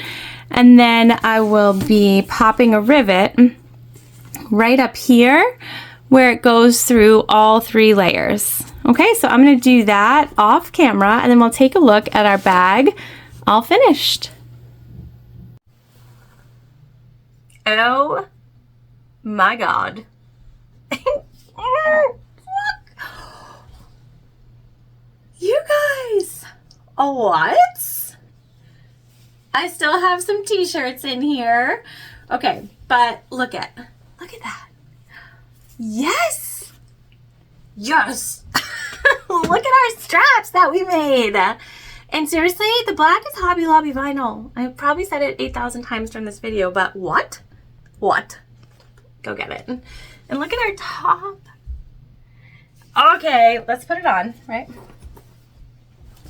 And then I will be popping a rivet right up here where it goes through all 3 layers. Okay, so I'm going to do that off camera and then we'll take a look at our bag all finished. Oh my God. You guys, what? I still have some t-shirts in here. Okay, but look at that. Yes. Yes. Look at our straps that we made. And seriously, the black is Hobby Lobby vinyl. I probably said it 8,000 times during this video, but what? What? Go get it. And look at our top. Okay, let's put it on, right?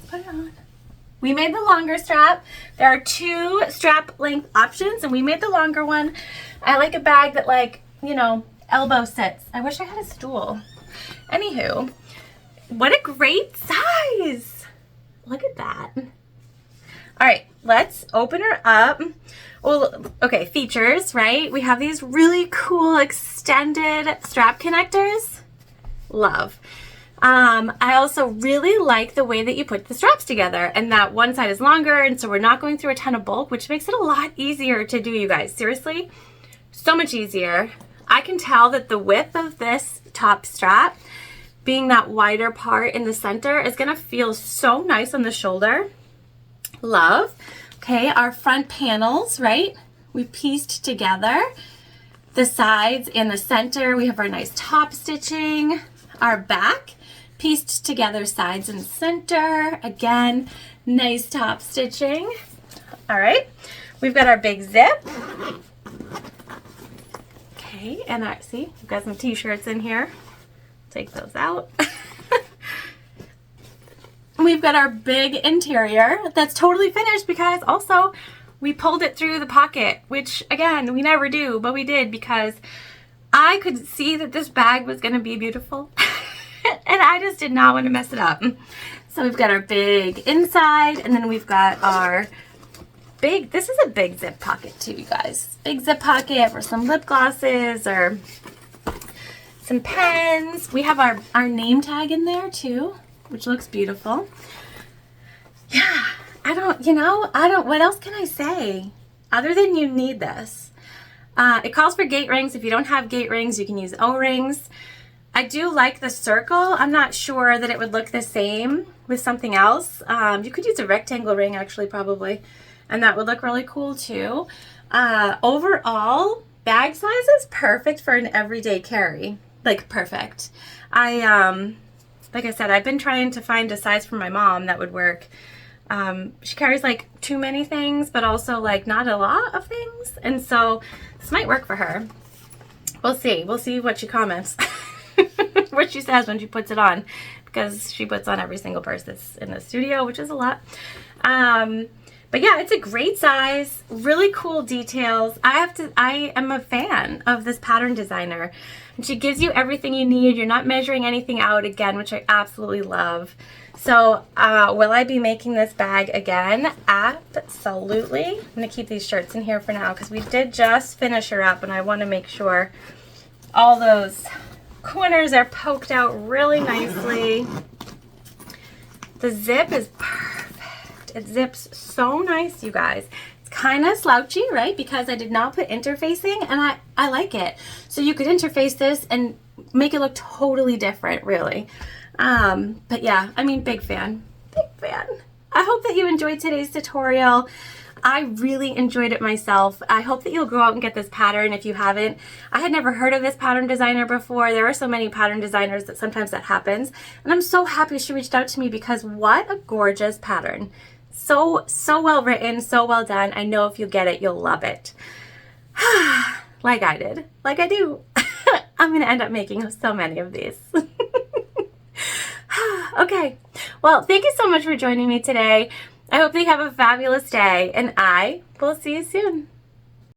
Put it on. We made the longer strap. There are 2 strap length options and we made the longer one. I like a bag that, like, you know, elbow sits. I wish I had a stool. Anywho, what a great size. Look at that. All right, let's open her up. Well, okay, features, right? We have these really cool extended strap connectors. Love. I also really like the way that you put the straps together, and that one side is longer, and so we're not going through a ton of bulk, which makes it a lot easier to do, you guys. Seriously, so much easier. I can tell that the width of this top strap, being that wider part in the center, is gonna feel so nice on the shoulder. Love. Okay, our front panels, right? We pieced together the sides and the center. We have our nice top stitching. Our back, pieced together sides and center. Again, nice top stitching. All right, we've got our big zip. Okay, and see, we've got some t-shirts in here. Take those out. We've got our big interior that's totally finished because also we pulled it through the pocket, which again, we never do, but we did because I could see that this bag was going to be beautiful and I just did not want to mess it up. So we've got our big inside, and then we've got our big, this is a big zip pocket too, you guys. Big zip pocket for some lip glosses or some pens. We have our name tag in there too, which looks beautiful. Yeah, what else can I say other than you need this? It calls for gate rings. If you don't have gate rings, you can use O-rings. I do like the circle. I'm not sure that it would look the same with something else. You could use a rectangle ring actually, probably, and that would look really cool too. Overall, bag size is perfect for an everyday carry. Like perfect. Like I said, I've been trying to find a size for my mom that would work. She carries like too many things, but also like not a lot of things. And so this might work for her. We'll see. We'll see what she comments. What she says when she puts it on, because she puts on every single purse that's in the studio, which is a lot. But yeah, it's a great size, really cool details. I am a fan of this pattern designer. And she gives you everything you need. You're not measuring anything out again, which I absolutely love. So will I be making this bag again? Absolutely. I'm gonna keep these shirts in here for now because we did just finish her up and I wanna make sure all those corners are poked out really nicely. The zip is perfect. It zips so nice, you guys. It's kind of slouchy, right? Because I did not put interfacing, and I like it. So you could interface this and make it look totally different, really. But yeah, I mean, big fan. Big fan. I hope that you enjoyed today's tutorial. I really enjoyed it myself. I hope that you'll go out and get this pattern if you haven't. I had never heard of this pattern designer before. There are so many pattern designers that sometimes that happens. And I'm so happy she reached out to me because what a gorgeous pattern. So well written, so well done. I know if you get it, you'll love it. Like I did. Like I do. I'm going to end up making so many of these. Okay. Well, thank you so much for joining me today. I hope that you have a fabulous day, and I will see you soon.